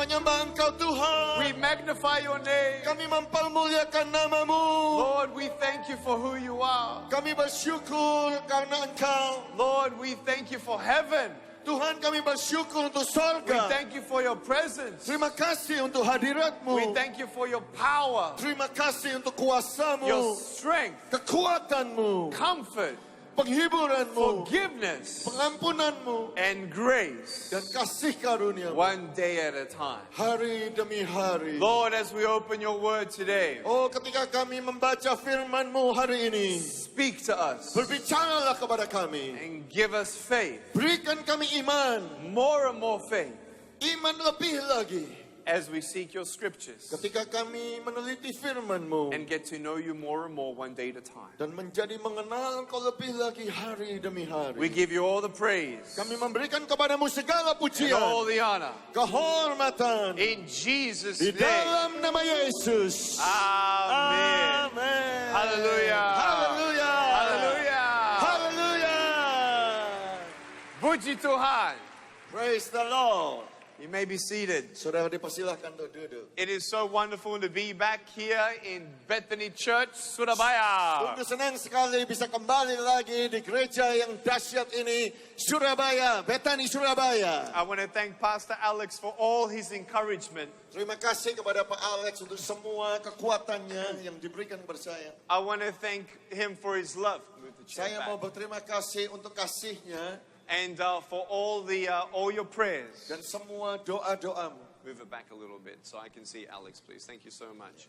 menyembah Engkau Tuhan. We magnify your name. Kami mempermuliakan nama-Mu. Lord, we thank you for who you are. Kami bersyukur karena Engkau. Lord, we thank you for heaven. Tuhan, kami bersyukur untuk We sorga. thank you for your presence. Terima kasih untuk hadirat-Mu. We thank you for your power, Terima kasih untuk kuasa-Mu, your strength, kekuatan-Mu, comfort, penghiburan-Mu, forgiveness, pengampunan-Mu, and grace, dan kasih karunia-Mu. one day at a time. Hari demi hari. Lord, as we open your word today, Oh, ketika kami membaca firman-Mu hari ini, speak to us berbicaralah kepada kami. and give us faith, Berikan kami iman, more and more faith, iman lebih lagi. as we seek your scriptures Ketika kami meneliti firman-Mu and get to know you more and more one day at a time. dan menjadi mengenal Engkau lebih lagi hari demi hari. We give you all the praise Kami memberikan kepadamu segala and pujian, all the honor. kehormatan In Jesus' di name. dalam nama Yesus. Amen. Amen. Hallelujah. Haleluya. Hallelujah. Haleluya. Puji Tuhan. Praise the Lord. You may be seated. Saudara dipersilahkan untuk duduk. It is so wonderful to be back here in Bethany Church, Surabaya. Sungguh senang sekali bisa kembali lagi di gereja yang dahsyat ini, Surabaya, Bethany Surabaya. I want to thank Pastor Alex for all his encouragement. Terima kasih kepada Pak Alex untuk semua kekuatannya yang diberikan kepada saya. I want to thank him for his love. Move the chair Saya mau back. berterima kasih untuk kasihnya And for all your prayers. dan semua doa-doamu. Move it back a little bit so I can see Alex, please. Thank you so much.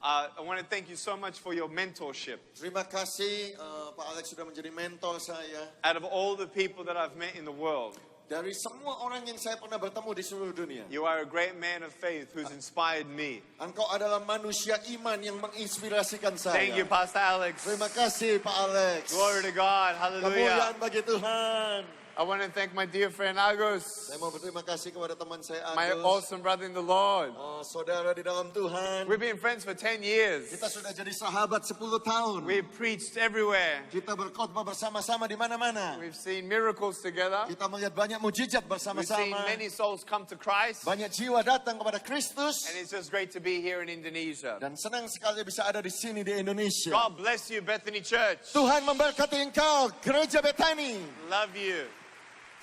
I want to thank you so much for your mentorship. Terima kasih Pak Alex sudah menjadi mentor saya. Out of all the people that I've met in the world, Dari semua orang yang saya pernah bertemu di seluruh dunia, you are a great man of faith who's inspired me. Engkau adalah manusia iman yang menginspirasikan saya. Thank you, Pastor Alex. Terima kasih Pak Alex. Glory to God. Hallelujah. Kemuliaan bagi Tuhan. I want to thank my dear friend Agus, Saya mau berterima kasih kepada teman saya my Agus. awesome brother in the Lord. Saudara di dalam Tuhan. We've been friends for 10 years. Kita sudah jadi sahabat 10 tahun. We've preached everywhere. Kita berkhotbah bersama-sama di mana-mana. We've seen miracles together. Kita melihat banyak mujizat We've seen bersama-sama. many souls come to Christ. Banyak jiwa datang kepada Kristus. And it's just great to be here in Indonesia. Dan senang sekali bisa ada di sini di Indonesia. God bless you, Bethany Church. Tuhan memberkati engkau, Gereja Bethany. Love you.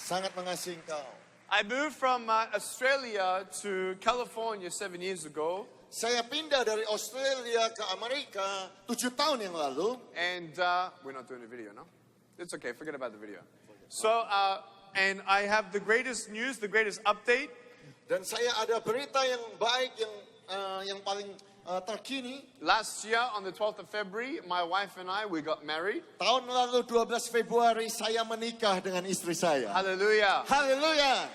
Sangat mengasihi engkau. I moved from Australia to California 7 years ago. Saya pindah dari Australia ke Amerika 7 tahun yang lalu. And we're not doing a video, no? It's okay, forget about the video. So, and I have the greatest news, the greatest update. Dan saya ada berita yang baik yang paling terkini. Last year on the 12th of February, my wife and I, we got married. Tahun lalu 12 Februari saya menikah dengan istri saya. Hallelujah. Haleluya.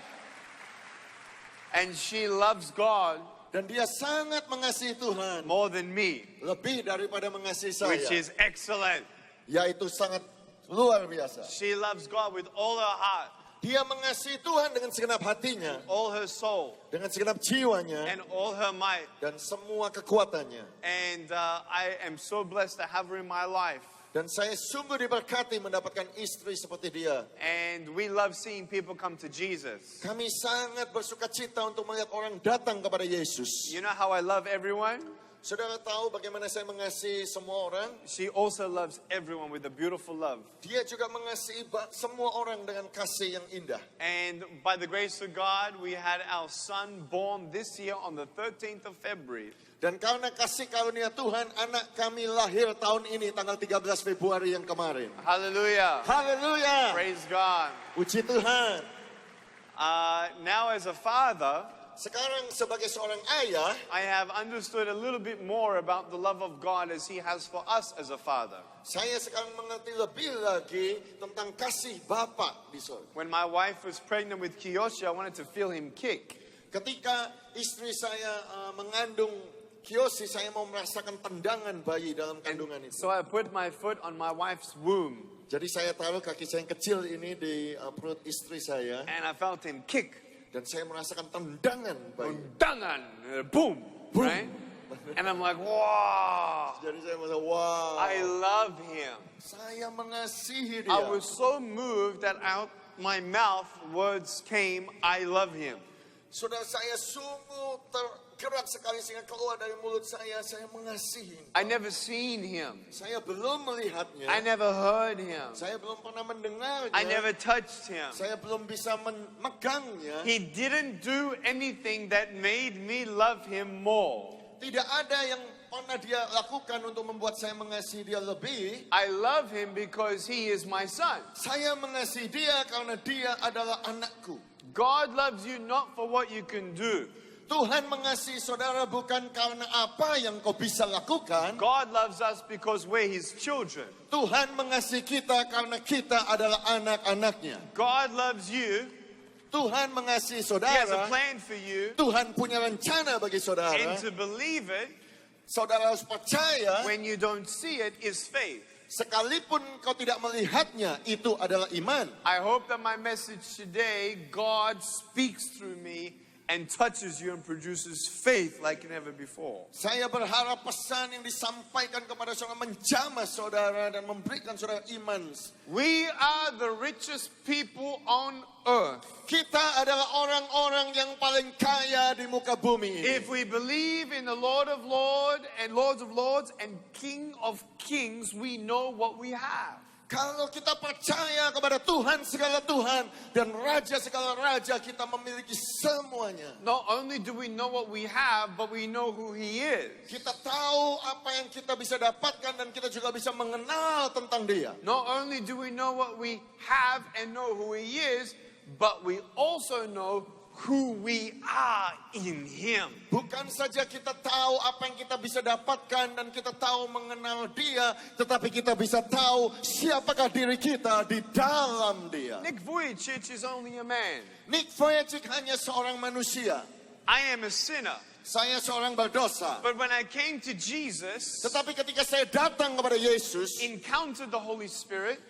And she loves God Dan dia sangat mengasihi Tuhan more than me, lebih daripada mengasihi saya. which is excellent. Yaitu sangat luar biasa. She loves God with all her heart, Dia mengasihi Tuhan dengan segenap hatinya, all her soul, dengan segenap jiwanya, and all her might. dan semua kekuatannya. And I am so blessed to have her in my life. Dan saya sungguh diberkati mendapatkan istri seperti dia. And we love seeing people come to Jesus. Kami sangat bersuka cita untuk melihat orang datang kepada Yesus. You know how I love everyone? Saudara tahu bagaimana saya mengasihi semua orang? She also loves everyone with a beautiful love. Dia juga mengasihi semua orang dengan kasih yang indah. And by the grace of God, we had our son born this year on the 13th of February. Dan karena kasih karunia Tuhan, anak kami lahir tahun ini tanggal 13 Februari yang kemarin. Hallelujah. Haleluya. Praise God. Puji Tuhan. Now as a father, Sekarang sebagai seorang ayah, I have understood a little bit more about the love of God as He has for us as a father. saya sekarang mengerti lebih lagi tentang kasih Bapa di surga. When my wife was pregnant with Kiyoshi, I wanted to feel him kick. Ketika istri saya mengandung Kiyoshi, saya mau merasakan tendangan bayi dalam kandungan itu. So I put my foot on my wife's womb. Jadi saya taruh kaki saya yang kecil ini di perut istri saya. And I felt him kick. Dan saya merasakan tendangan bayi. Tendangan. Boom. Boom. Right? And I'm like, wow. Jadi saya merasa, wow. I love him. Saya mengasihi dia. I was so moved that out my mouth words came, I love him. Saudara, saya sungguh tergerak sekali sehingga keluar dari mulut saya mengasihi. I never seen him. Saya belum melihatnya. I never heard him. Saya belum pernah mendengarnya. I never touched him. Saya belum bisa memegangnya. He didn't do anything that made me love him more. Tidak ada yang pernah dia lakukan untuk membuat saya mengasihi dia lebih. I love him because he is my son. Saya mengasihi dia karena dia adalah anakku. God loves you not for what you can do. Tuhan mengasihi saudara bukan karena apa yang kau bisa lakukan. God loves us because we're his children. Tuhan mengasihi kita karena kita adalah anak-anaknya. God loves you. Tuhan mengasihi He has saudara. a plan for you. Tuhan punya rencana bagi saudara. And to believe it Saudara harus percaya, when you don't see it is faith. sekalipun kau tidak melihatnya, itu adalah iman. I hope that my message today, God speaks through me and touches you and produces faith like never before. Saya berharap pesan yang disampaikan kepada saudara menjamah saudara dan memberikan saudara iman. We are the richest people on earth. Kita adalah orang-orang yang paling kaya di muka bumi ini. If we believe in the Lord of Lords and King of Kings, we know what we have. Kalau kita percaya kepada Tuhan segala Tuhan dan Raja segala Raja, kita memiliki semuanya. Not only do we know what we have, but we know who He is. Kita tahu apa yang kita bisa dapatkan dan kita juga bisa mengenal tentang Dia. Not only do we know what we have and know who He is, but we also know who we are in Him. Bukan saja kita tahu apa yang kita bisa dapatkan dan kita tahu mengenal Dia, tetapi kita bisa tahu siapakah diri kita di dalam Dia. Nick Vujicic is only a man. Nick Vujicic hanya seorang manusia. I am a sinner. Saya seorang berdosa. But when I came to Jesus, Tetapi ketika saya datang kepada Yesus, encountered the Holy Spirit,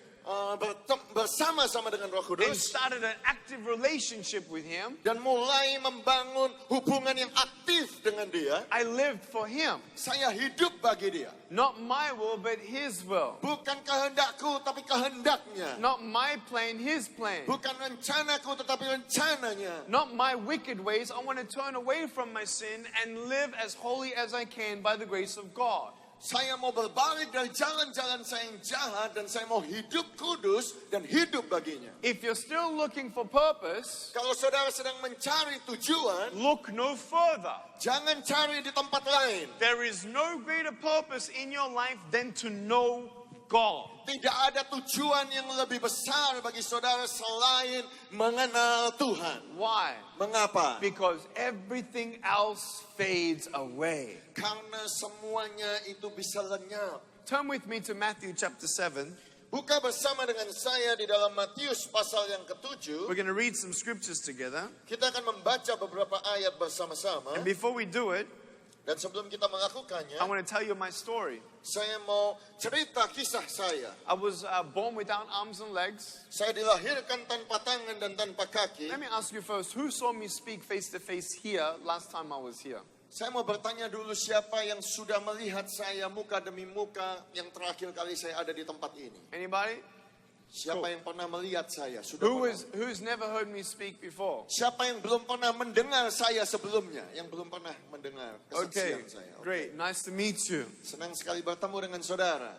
bersama-sama dengan Roh and Kudus, started an active relationship with Him, dan mulai membangun hubungan yang aktif dengan Dia, I lived for Him. saya hidup bagi Dia. Not my will, but His will. Bukan kehendakku, tapi kehendaknya. Not my plan, His plan. Bukan rencanaku, tetapi rencananya. Not my wicked ways. I want to turn away from my sin and live as holy as I can by the grace of God. Saya mau berbalik dari jalan-jalan saya yang jahat dan saya mau hidup kudus dan hidup baginya. If you're still looking for purpose, Kalau saudara sedang mencari tujuan, look no further. jangan cari di tempat lain. There is no greater purpose in your life than to know God. Tidak ada tujuan yang lebih besar bagi saudara selain mengenal Tuhan. Why? Mengapa? Because everything else fades away. Karena semuanya itu bisa lenyap. Turn with me to Matthew chapter 7. Buka bersama dengan saya di dalam Matius pasal yang ke-7. We're going to read some scriptures together. Kita akan membaca beberapa ayat bersama-sama. And before we do it, Dan sebelum kita melakukannya, I want to tell you my story. saya mau cerita kisah saya. I was born without arms and legs. Saya dilahirkan tanpa tangan dan tanpa kaki. Let me ask you first, who saw me speak face to face here last time I was here? Saya mau bertanya dulu siapa yang sudah melihat saya muka demi muka yang terakhir kali saya ada di tempat ini. Anybody? Siapa yang pernah melihat saya? Sudah Who's never heard me speak before? Siapa yang belum pernah mendengar saya sebelumnya? Yang belum pernah mendengar Okay, kesaksian saya. great. Nice to meet you. Senang sekali bertemu dengan saudara.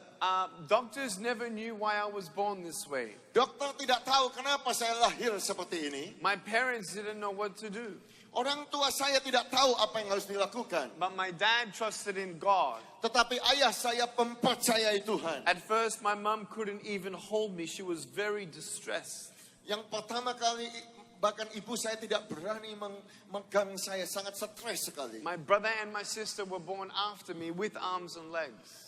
Doctors never knew why I was born this way. Dokter tidak tahu kenapa saya lahir seperti ini. My parents didn't know what to do. Orang tua saya tidak tahu apa yang harus dilakukan. But my dad trusted in God. Tetapi ayah saya mempercayai Tuhan. At first, my mom couldn't even hold me. She was very distressed. Yang pertama kali bahkan ibu saya tidak berani memegang saya, sangat stres sekali. My brother and my sister were born after me with arms and legs.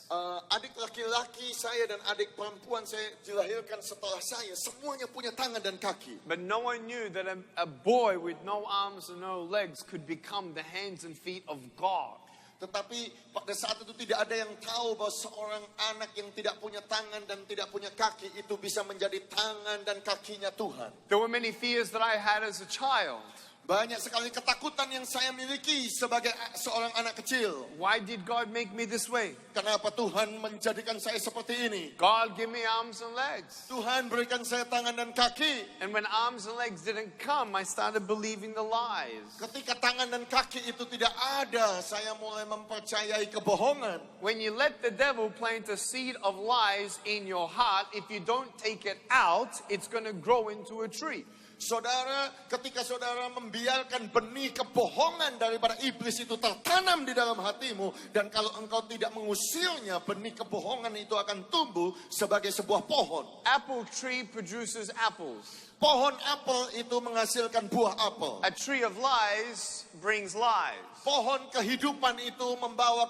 Adik laki-laki saya dan adik perempuan saya dilahirkan setelah saya, semuanya punya tangan dan kaki. But no one knew that a boy with no arms and no legs could become the hands and feet of God. Tetapi pada saat itu tidak ada yang tahu bahwa seorang anak yang tidak punya tangan dan tidak punya kaki itu bisa menjadi tangan dan kakinya Tuhan. There were many fears that I had as a child. Banyak sekali ketakutan yang saya miliki sebagai seorang anak kecil. Why did God make me this way? Kenapa Tuhan menjadikan saya seperti ini? God give me arms and legs. Tuhan berikan saya tangan dan kaki. And when arms and legs didn't come, I started believing the lies. Ketika tangan dan kaki itu tidak ada, saya mulai mempercayai kebohongan. When you let the devil plant a seed of lies in your heart, if you don't take it out, it's going to grow into a tree. Saudara, ketika saudara membiarkan benih kebohongan daripada iblis itu tertanam di dalam hatimu, dan kalau engkau tidak mengusirnya, benih kebohongan itu akan tumbuh sebagai sebuah pohon. Apple tree produces apples. Pohon apel itu menghasilkan buah apel. A tree of lies brings lies. Pohon kehidupan itu membawa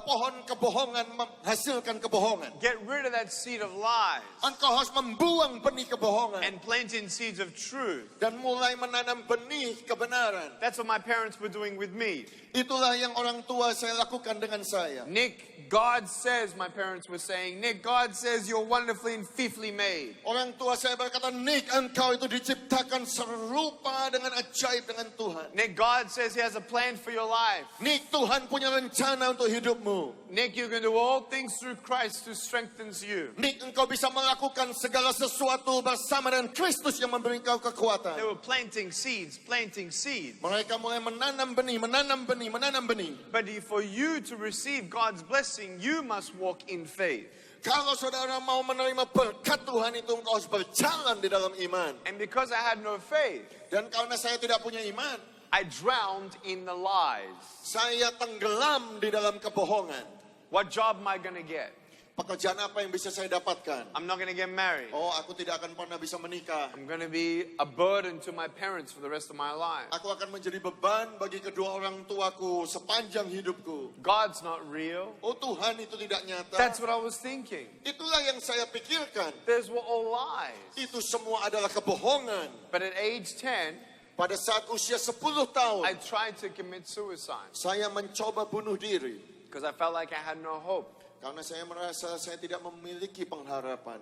pohon kebohongan menghasilkan kebohongan. Get rid of that seed of lies Engkau harus membuang benih kebohongan and plant in seeds of truth. dan mulai menanam benih kebenaran. That's what my parents were doing with me. Itulah yang orang tua saya lakukan dengan saya. Nick, God says, my parents were saying, Nick, God says you're wonderfully and fearfully made. Orang tua saya berkata, Nick, engkau itu diciptakan serupa dengan ajaib dengan Tuhan. Nick, God says He has a plan for your life. Nick, Tuhan punya rencana untuk hidupmu. Nick, you can do all things through Christ who strengthens you. Nick, engkau bisa melakukan segala sesuatu bersama dengan Kristus yang memberi engkau They kekuatan. were planting seeds, planting seeds. Mereka mulai menanam benih, menanam benih, menanam benih. But for you to receive God's blessing, you must walk in faith. Kalau saudara mau menerima berkat Tuhan itu, engkau harus berjalan di dalam iman. And because I had no faith, Dan karena saya tidak punya iman, I drowned in the lies. saya tenggelam di dalam kebohongan. What job am I going to get? Pekerjaan apa yang bisa saya dapatkan? I'm not going to get married. Oh, aku tidak akan pernah bisa menikah. I'm going to be a burden to my parents for the rest of my life. Aku akan menjadi beban bagi kedua orang tuaku sepanjang hidupku. God's not real. Oh, Tuhan itu tidak nyata. That's what I was thinking. Itulah yang saya pikirkan. Those were all lies. Itu semua adalah kebohongan. But at age 10, Pada saat usia 10 tahun, I tried to commit suicide saya mencoba bunuh diri. because I felt like I had no hope. Karena saya merasa saya tidak memiliki pengharapan.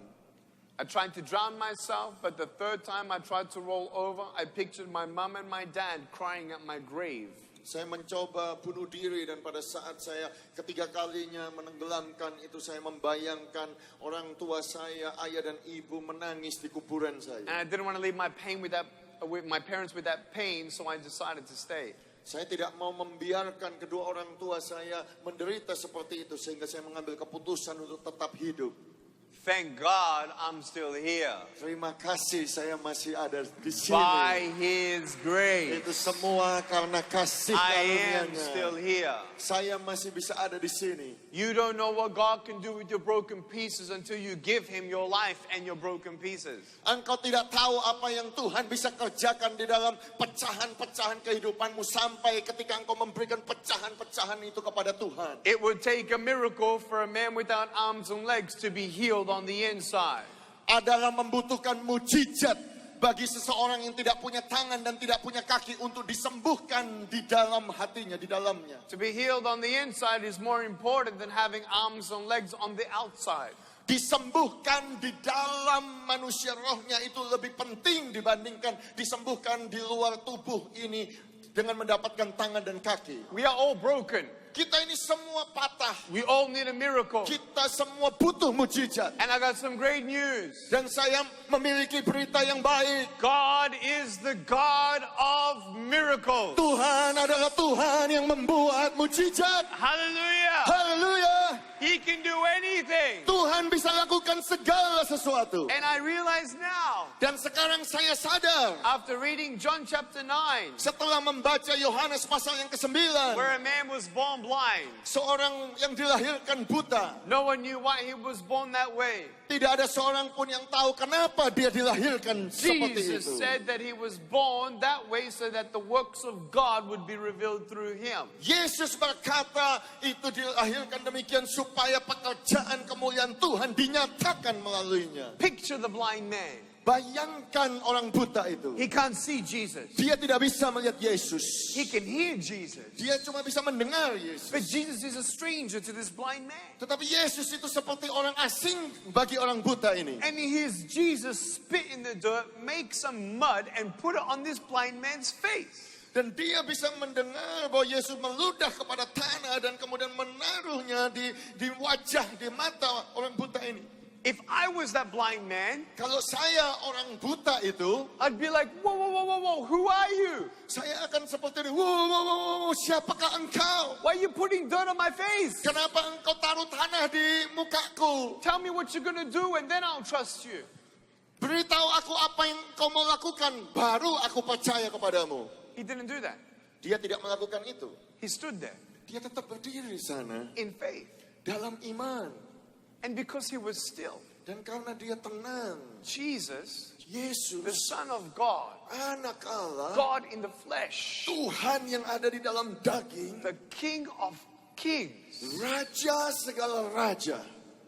I tried to drown myself, but the third time I tried to roll over, I pictured my mom and my dad crying at my grave. Saya mencoba bunuh diri, dan pada saat saya ketiga kalinya menenggelamkan itu, saya membayangkan orang tua saya, ayah dan ibu menangis di kuburan saya. And I didn't want to leave my parents with that pain, so I decided to stay. Saya tidak mau membiarkan kedua orang tua saya menderita seperti itu, sehingga saya mengambil keputusan untuk tetap hidup. Thank God I'm still here. Terima kasih saya masih ada di sini. By His grace, Itu semua karena kasih I am still karunia-Nya. here. Saya masih bisa ada di sini. You don't know what God can do with your broken pieces until you give Him your life and your broken pieces. Engkau tidak tahu apa yang Tuhan bisa kerjakan di dalam pecahan-pecahan kehidupanmu sampai ketika engkau memberikan pecahan-pecahan itu kepada Tuhan. It would take a miracle for a man without arms and legs to be healed on the inside. Adalah membutuhkan mujizat bagi seseorang yang tidak punya tangan dan tidak punya kaki untuk disembuhkan di dalam hatinya, di dalamnya. To be healed on the inside is more important than having arms and legs on the outside. Disembuhkan di dalam manusia rohnya itu lebih penting dibandingkan disembuhkan di luar tubuh ini dengan mendapatkan tangan dan kaki. We are all broken. Kita ini semua patah. We all need a miracle. Kita semua butuh mujizat. And I got some great news. Dan saya memiliki berita yang baik. God is the God of miracles. Tuhan adalah Tuhan yang membuat mujizat. Hallelujah. Haleluya. He can do anything. Tuhan bisa lakukan segala sesuatu. And I realize now, Dan sekarang saya sadar, after reading John chapter 9, setelah membaca Yohanes pasal yang ke-9, where a man was born blind. seorang yang dilahirkan buta. No one knew why he was born that way. Tidak ada seorang pun yang tahu kenapa dia dilahirkan seperti Jesus itu. said that he was born that way so that the works of God would be revealed through him. Yesus berkata itu dilahirkan demikian supaya pekerjaan kemuliaan Tuhan dinyatakan melaluinya. Picture the blind man. Bayangkan orang buta itu. He can't see Jesus. Dia tidak bisa melihat Yesus. He can hear Jesus. Dia cuma bisa mendengar Yesus. But Jesus is a stranger to this blind man. Tetapi Yesus itu seperti orang asing bagi orang buta ini. And he hears Jesus spit in the dirt, make some mud, and put it on this blind man's face. Dan dia bisa mendengar bahwa Yesus meludah kepada tanah dan kemudian menaruhnya di wajah, di mata orang buta ini. If I was that blind man, Kalau saya orang buta itu, I'd be like, whoa, whoa, whoa, whoa, whoa, who are you? saya akan seperti ini. Wow, siapakah engkau? Why are you putting dirt on my face? Kenapa engkau taruh tanah di mukaku? Tell me what you're going to do and then I'll trust you. Beritahu aku apa yang kau mau lakukan, baru aku percaya kepadamu. He didn't do that. Dia tidak melakukan itu. He stood there Dia tetap berdiri di sana in faith. dalam iman. And because he was still, Dan karena dia tenang, Jesus, the Yesus, Son of God, anak Allah, God in the flesh, Tuhan yang ada di dalam daging, the King of Kings, Raja segala raja,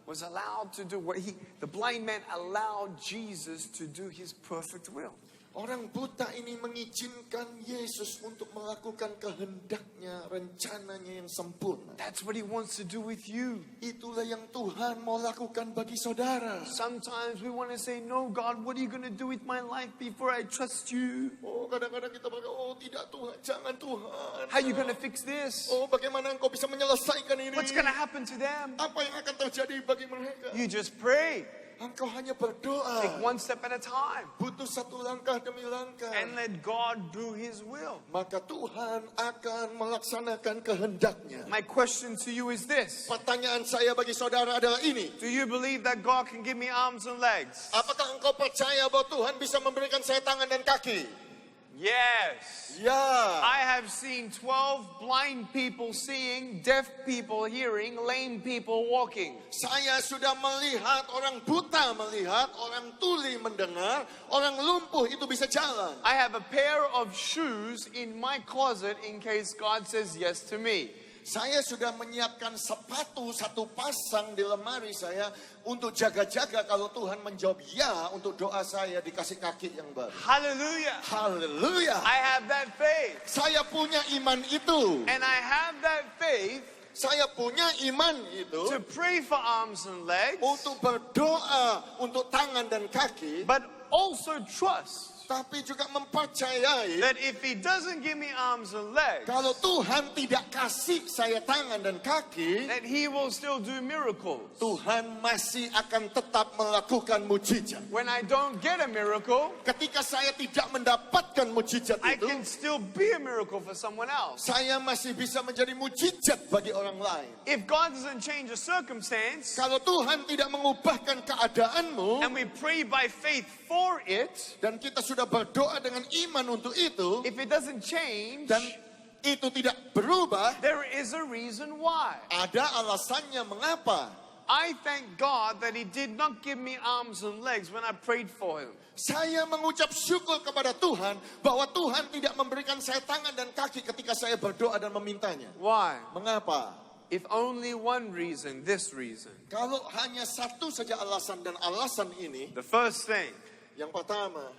was allowed to do what the blind man allowed Jesus to do his perfect will. Orang buta ini mengizinkan Yesus untuk melakukan kehendaknya, rencananya yang sempurna. That's what he wants to do with you. Itulah yang Tuhan mau lakukan bagi saudara. Sometimes we want to say, no, God, what are you going to do with my life before I trust you? Oh, kadang-kadang kita berkata, oh tidak Tuhan, jangan Tuhan. How are you going to fix this? Oh, bagaimana engkau bisa menyelesaikan ini? What's going to happen to them? Apa yang akan terjadi bagi mereka? You just pray. Engkau hanya berdoa. Take one step at a time. Butuh satu langkah demi langkah. And let God do his will. Maka Tuhan akan melaksanakan kehendaknya. My question to you is this. Pertanyaan saya bagi saudara adalah ini. Do you believe that God can give me arms and legs? Apakah engkau percaya bahwa Tuhan bisa memberikan saya tangan dan kaki? Yes. Ya. I have seen 12 blind people seeing, deaf people hearing, lame people walking. Saya sudah melihat orang buta melihat, orang tuli mendengar, orang lumpuh itu bisa jalan. I have a pair of shoes in my closet in case God says yes to me. Saya sudah menyiapkan sepatu satu pasang di lemari saya untuk jaga-jaga kalau Tuhan menjawab ya untuk doa saya dikasih kaki yang baru. Hallelujah. Haleluya. I have that faith. Saya punya iman itu. And I have that faith Saya punya iman itu to pray for arms and legs, untuk berdoa untuk tangan dan kaki, but also trust tapi juga mempercayai that if he doesn't give me arms and legs, kalau Tuhan tidak kasih saya tangan dan kaki, that he will still do miracles. Tuhan masih akan tetap melakukan mujizat. When I don't get a miracle, Ketika saya tidak mendapatkan mujizat I itu, can still be a miracle for someone else. saya masih bisa menjadi mujizat bagi orang lain. If God doesn't change a circumstance, Kalau Tuhan tidak mengubahkan keadaanmu, and we pray by faith for it, dan kita sudah berdoa dengan iman untuk itu, if it doesn't change, dan itu tidak berubah, there is a reason why. ada alasannya mengapa. I thank God that he did not give me arms and legs when I prayed for him. Saya mengucap syukur kepada Tuhan bahwa Tuhan tidak memberikan saya tangan dan kaki ketika saya berdoa dan memintanya. Why? Mengapa? If only one reason, this reason. Kalau hanya satu saja alasan, dan alasan ini, The first thing, yang pertama,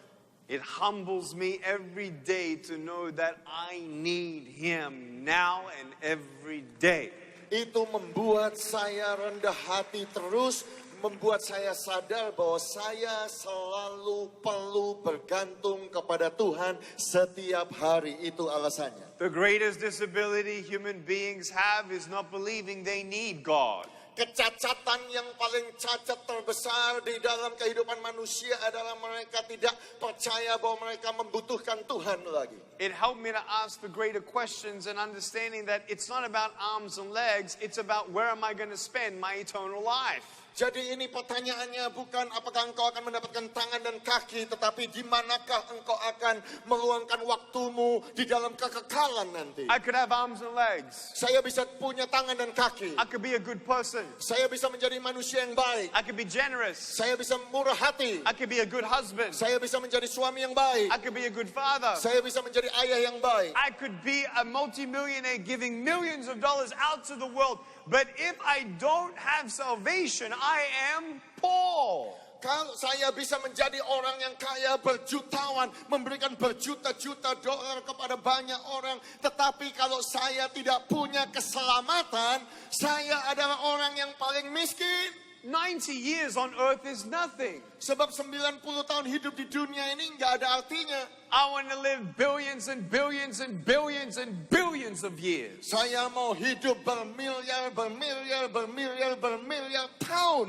it humbles me every day to know that I need him now and every day. itu membuat saya rendah hati terus, membuat saya sadar bahwa saya selalu perlu bergantung kepada Tuhan setiap hari. Itu alasannya. The greatest disability human beings have is not believing they need God. Kecacatan yang paling cacat terbesar di dalam kehidupan manusia adalah mereka tidak percaya bahwa mereka membutuhkan Tuhan lagi. It helped me to ask the greater questions and understanding that it's not about arms and legs, it's about where am I going to spend my eternal life. Jadi ini pertanyaannya bukan apakah engkau akan mendapatkan tangan dan kaki, tetapi di manakah engkau akan meluangkan waktumu di dalam kekekalan nanti. I could have arms and legs. Saya bisa punya tangan dan kaki. I could be a good person. Saya bisa menjadi manusia yang baik. I could be generous. Saya bisa murah hati. I could be a good husband. Saya bisa menjadi suami yang baik. I could be a good father. Saya bisa menjadi ayah yang baik. I could be a multimillionaire giving millions of dollars out to the world. But if I don't have salvation, I am poor. Kalau saya bisa menjadi orang yang kaya berjutawan, memberikan berjuta-juta dolar kepada banyak orang, tetapi kalau saya tidak punya keselamatan, saya adalah orang yang paling miskin. 90 years on earth is nothing. Sebab 90 tahun hidup di dunia ini nggak ada artinya. I want to live billions and billions and billions and billions of years. Saya mau hidup bermiliar tahun.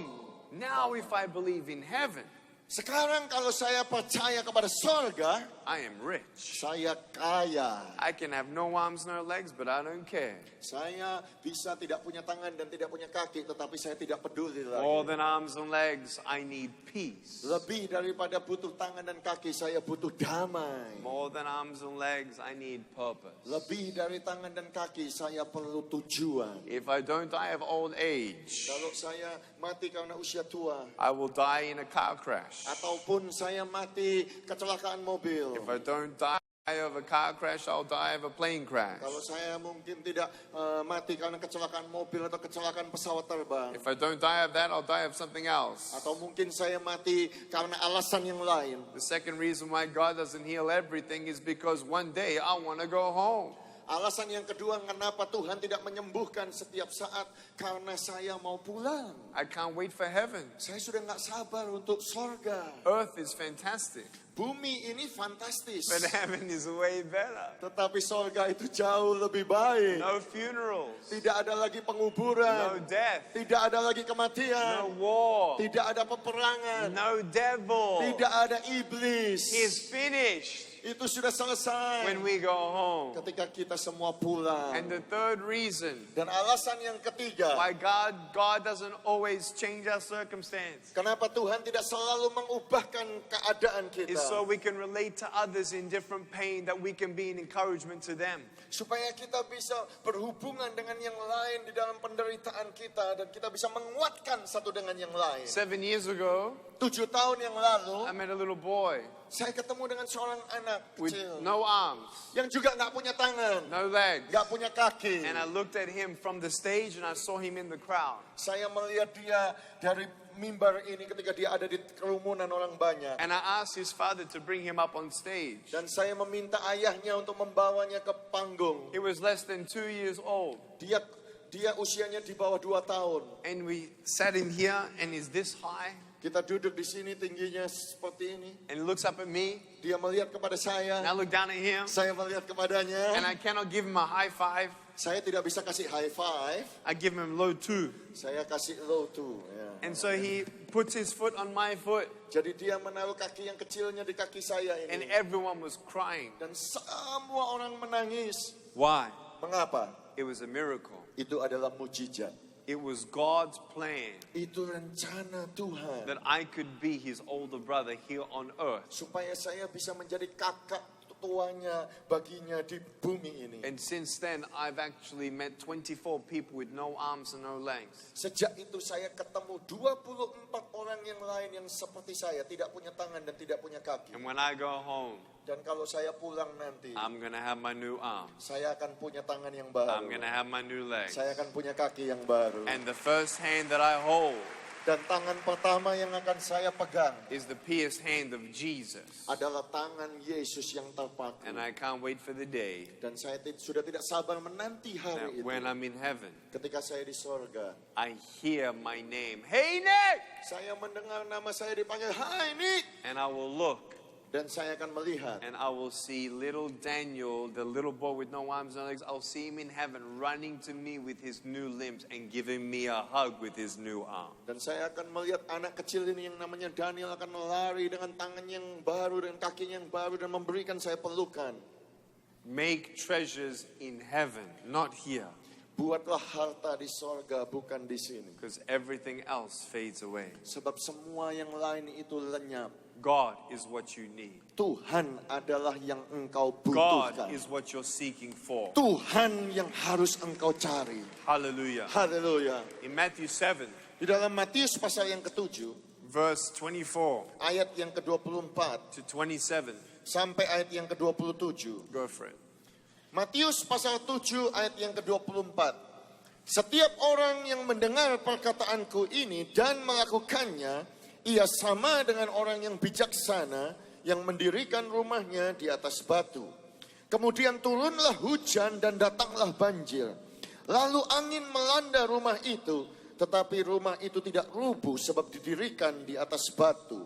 Now, if I believe in heaven, Sekarang kalau saya percaya kepada sorga, I am rich. saya kaya. I can have no arms, no legs, but I don't care. Saya bisa tidak punya tangan dan tidak punya kaki, tetapi saya tidak peduli More lagi. than arms and legs, I need peace. Lebih daripada butuh tangan dan kaki, saya butuh damai. More than arms and legs, I need purpose. Lebih dari tangan dan kaki, saya perlu tujuan. If I don't die of old age, Kalau saya mati karena usia tua, I will die in a car crash. ataupun saya mati kecelakaan mobil. If I don't die of a car crash, I'll die of a plane crash. Kalau saya mungkin tidak mati karena kecelakaan mobil atau kecelakaan pesawat terbang. If I don't die of that, I'll die of something else. Atau mungkin saya mati karena alasan yang lain. The second reason why God doesn't heal everything is because one day I want to go home. Alasan yang kedua kenapa Tuhan tidak menyembuhkan setiap saat, karena saya mau pulang. I can't wait for heaven. Saya sudah nggak sabar untuk sorga. Earth is fantastic, Bumi ini fantastis. but heaven is way better. Tetapi sorga itu jauh lebih baik. No funerals, Tidak ada lagi no penguburan. death, Tidak ada lagi no kematian. war, Tidak ada peperangan. no devil. Tidak ada iblis. It's finished Itu sudah selesai. when we go home. Ketika kita semua pulang. And the third reason Dan alasan yang ketiga, why God doesn't always change our circumstance kenapa Tuhan tidak selalu mengubahkan keadaan is kita. so we can relate to others in different pain, that we can be an encouragement to them. Supaya kita bisa berhubungan dengan yang lain di dalam penderitaan kita. Dan kita bisa menguatkan satu dengan yang lain. 7 years ago, 7 tahun yang lalu, I met a little boy saya ketemu dengan seorang anak with kecil. no arms, Yang juga nggak punya tangan, no legs. nggak punya kaki. And I looked at him from the stage and I saw him in the crowd. Saya melihat dia dari mimbar ini ketika dia ada di kerumunan orang banyak. And I asked his father to bring him up on stage. Dan saya meminta ayahnya untuk membawanya ke panggung. He was less than 2 years old. Dia usianya di bawah 2 tahun. And we sat him here and he's this high. Kita duduk di sini tingginya seperti ini. And he looks up at me Dia melihat kepada and saya. I look down at him Saya melihat kepadanya. and I cannot give him a high five. Saya tidak bisa kasih high five. I give him low two. Saya kasih low two. Ya. And so he puts his foot on my foot Jadi dia menaruh kaki yang kecilnya di kaki saya and ini. everyone was crying. Dan semua orang menangis. Why? Mengapa? It was a miracle. Itu adalah mujizat. It was God's plan Itu rencana Tuhan. that I could be his older brother here on earth. Supaya saya bisa menjadi kakak tuanya baginya di bumi ini. And since then, I've actually met 24 people with no arms and no legs. Sejak itu saya ketemu 24 orang yang lain yang seperti saya. Tidak punya tangan dan tidak punya kaki. And when I go home, Dan kalau saya pulang nanti, I'm going to have my new arms. saya akan punya tangan yang I'm baru. going to have my new legs. Saya akan punya kaki yang baru. And the first hand that I hold Dan tangan pertama yang akan saya pegang is the pierced hand of Jesus. adalah tangan Yesus yang terpaku. And I can't wait for the day Dan saya sudah tidak sabar menanti that hari itu. when I'm in heaven, Ketika saya di sorga, I hear my name, "Hey Nick!" saya mendengar nama saya dipanggil, "Hai Nick!" And I will look Dan saya akan melihat. and I will see little Daniel, the little boy with no arms and legs. I'll see him in heaven running to me with his new limbs and giving me a hug with his new arm. Dan saya akan melihat anak kecil ini yang namanya Daniel akan melari dengan tangan yang baru, dengan kakinya yang baru, dan memberikan saya pelukan. Make treasures in heaven, not here, Buatlah harta di sorga, bukan di sini. because everything else fades away. Sebab semua yang lain itu lenyap. God is what you need. Tuhan adalah yang engkau God butuhkan. is what you're seeking for. Tuhan yang harus engkau cari. Hallelujah. Haleluya. In Matthew 7, Di dalam Matius pasal yang ke-7, verse 24 ayat yang ke-24 to 27, sampai ayat yang ke-27. go for it. Matius pasal 7 ayat yang ke-24. Setiap orang yang mendengar perkataanku ini dan melakukannya, Ia sama dengan orang yang bijaksana yang mendirikan rumahnya di atas batu. Kemudian turunlah hujan dan datanglah banjir. Lalu angin melanda rumah itu, tetapi rumah itu tidak rubuh sebab didirikan di atas batu.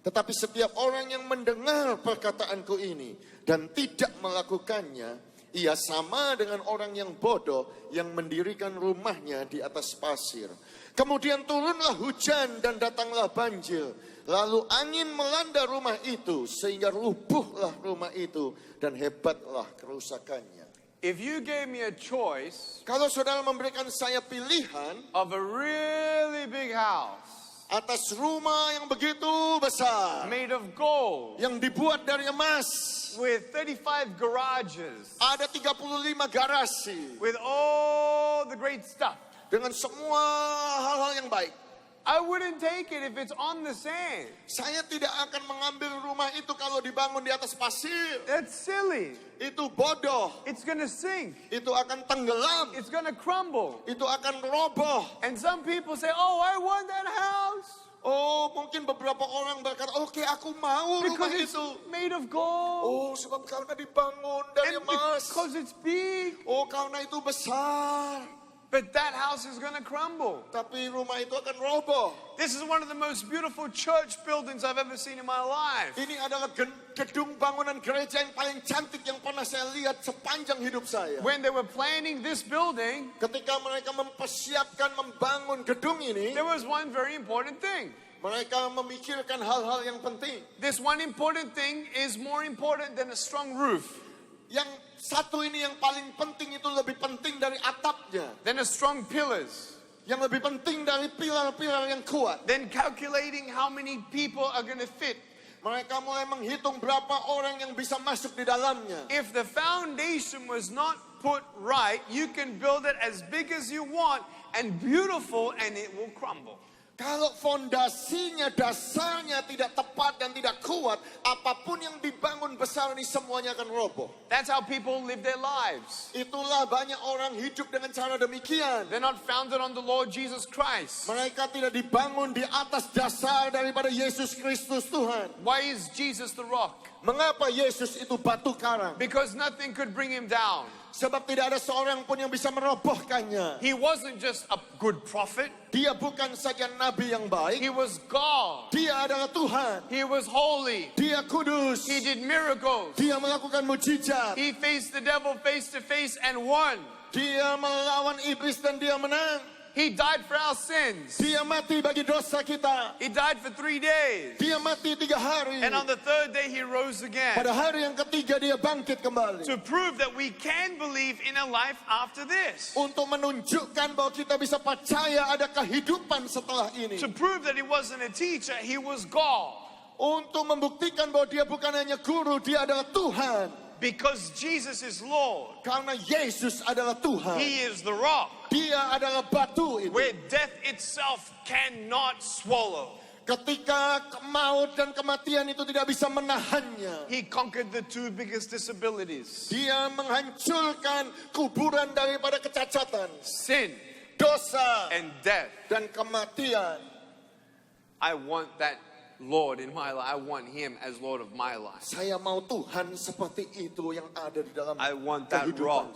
Tetapi setiap orang yang mendengar perkataanku ini dan tidak melakukannya, ia sama dengan orang yang bodoh yang mendirikan rumahnya di atas pasir. Kemudian turunlah hujan dan datanglah banjir. Lalu angin melanda rumah itu sehingga rubuhlah rumah itu dan hebatlah kerusakannya. If you gave me a choice Kalau saudara memberikan saya pilihan of a really big house atas rumah yang begitu besar, made of gold yang dibuat dari emas, with 35 garages, ada 35 garasi, with all the great stuff, dengan semua hal-hal yang baik, I wouldn't take it if it's on the sand. saya tidak akan mengambil rumah itu kalau dibangun di atas pasir. That's silly. Itu bodoh, It's gonna sink. itu akan tenggelam, It's gonna crumble. itu akan roboh. And some people say, oh, I want that house Oh, mungkin beberapa orang berkata, oke, aku mau rumah because it's itu. made of gold Oh, sebab karena dibangun dari and emas. because it's big. Oh, karena itu besar. But that house is gonna crumble. Tapi rumah itu akan roboh. This is one of the most beautiful church buildings I've ever seen in my life. Ini adalah gedung bangunan gereja yang paling cantik yang pernah saya lihat sepanjang hidup saya. When they were planning this building, Ketika mereka mempersiapkan membangun gedung ini, there was one very important thing. mereka memikirkan hal-hal yang penting. This one important thing is more important than a strong roof, Yang satu ini yang paling penting itu lebih penting dari atapnya. than a strong pillars, Yang lebih penting dari pilar-pilar yang kuat. than calculating how many people are going to fit. Mereka mulai menghitung berapa orang yang bisa masuk di dalamnya. If the foundation was not put right, you can build it as big as you want and beautiful and it will crumble. Kalau fondasinya, dasarnya tidak tepat dan tidak kuat, apapun yang dibangun besar ini semuanya akan roboh. That's how people live their lives. Itulah banyak orang hidup dengan cara demikian. They're not founded on the Lord Jesus Christ. Mereka tidak dibangun di atas dasar daripada Yesus Kristus Tuhan. Why is Jesus the rock? Mengapa Yesus itu batu karang? Because nothing could bring him down. Sebab tidak ada seorang pun yang bisa merobohkannya. He wasn't just a good prophet. Dia bukan saja nabi yang baik. He was God. Dia adalah Tuhan. He was holy. Dia kudus. He did miracles. Dia melakukan mujizat. He faced the devil face to face and won. Dia melawan iblis dan dia menang. He died for our sins. Dia mati bagi dosa kita. He died for 3 days. Dia mati 3 hari. And on the third day he rose again. Pada hari yang ketiga dia bangkit kembali. To prove that we can believe in a life after this. Untuk menunjukkan bahwa kita bisa percaya ada kehidupan setelah ini. To prove that he wasn't a teacher, he was God. Untuk membuktikan bahwa dia bukan hanya guru, dia adalah Tuhan. Because Jesus is Lord. Karena Yesus adalah Tuhan. He is the rock. Dia adalah batu itu. Where death itself cannot swallow. Ketika maut dan kematian itu tidak bisa menahannya. He conquered the 2 biggest disabilities. Dia menghancurkan kuburan daripada kecacatan, Sin dosa, and death. dan kematian. I want that Lord in my life. I want him as Lord of my life. Saya mau Tuhan seperti itu yang ada di dalam I want that kehidupan. rock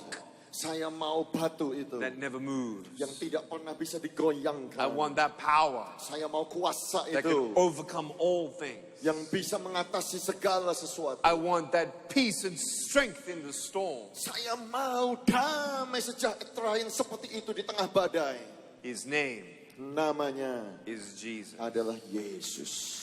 Saya mau batu itu that never moves. yang tidak pernah bisa digoyangkan. I want that power Saya mau kuasa that itu can overcome all things. yang bisa mengatasi segala sesuatu. I want that peace and strength in the storm. Saya mau damai sejahtera yang seperti itu di tengah badai. His name Namanya is Jesus. adalah Yesus.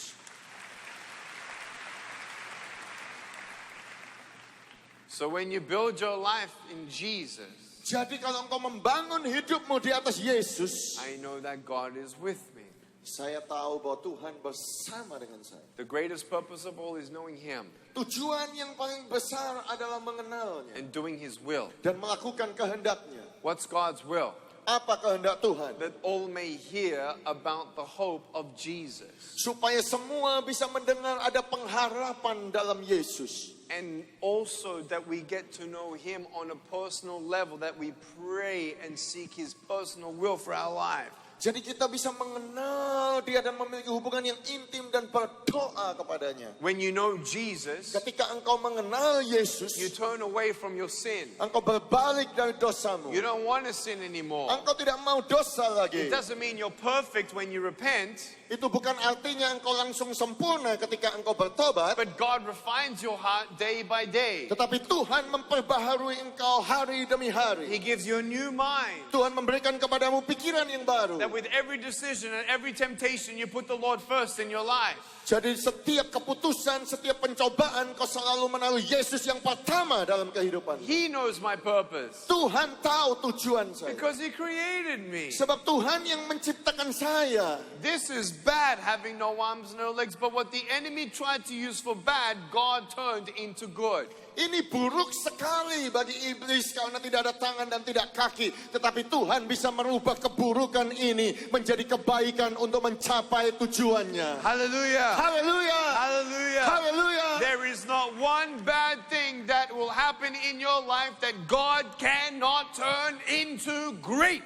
So when you build your life in Jesus, Jadi kalau engkau membangun hidupmu di atas Yesus, I know that God is with me. saya tahu bahwa Tuhan bersama dengan saya. The greatest purpose of all is knowing him Tujuan yang paling besar adalah mengenalnya and doing his will. dan melakukan kehendaknya. What's God's will? Apa kehendak Tuhan? That all may hear about the hope of Jesus. Supaya semua bisa mendengar ada pengharapan dalam Yesus. And also that we get to know him on a personal level, that we pray and seek his personal will for our life. Jadi kita bisa mengenal dia dan memiliki hubungan yang intim dan berdoa kepadanya. When you know Jesus, Ketika engkau mengenal Yesus, you turn away from your sin. engkau berbalik dari dosamu. You don't want to sin anymore. Engkau tidak mau dosa lagi. It doesn't mean you're perfect when you repent, Itu bukan artinya engkau langsung sempurna ketika engkau bertobat. but God refines your heart day by day. Tetapi Tuhan memperbaharui engkau hari demi He hari. gives you a new mind. Tuhan memberikan kepadamu pikiran yang baru. That with every decision and every temptation, you put the Lord first in your life. Jadi setiap keputusan, setiap pencobaan, kau selalu menaruh Yesus yang pertama dalam kehidupan. He knows my purpose Tuhan tahu tujuan saya. because He created me. Sebab Tuhan yang menciptakan saya. This is bad, having no arms, no legs, but what the enemy tried to use for bad, God turned into good. Ini buruk sekali bagi iblis karena tidak ada tangan dan tidak kaki. Tetapi Tuhan bisa merubah keburukan ini menjadi kebaikan untuk mencapai tujuannya. Hallelujah. Haleluya. Hallelujah. Haleluya. There is not one bad thing that will happen in your life that God cannot turn into great.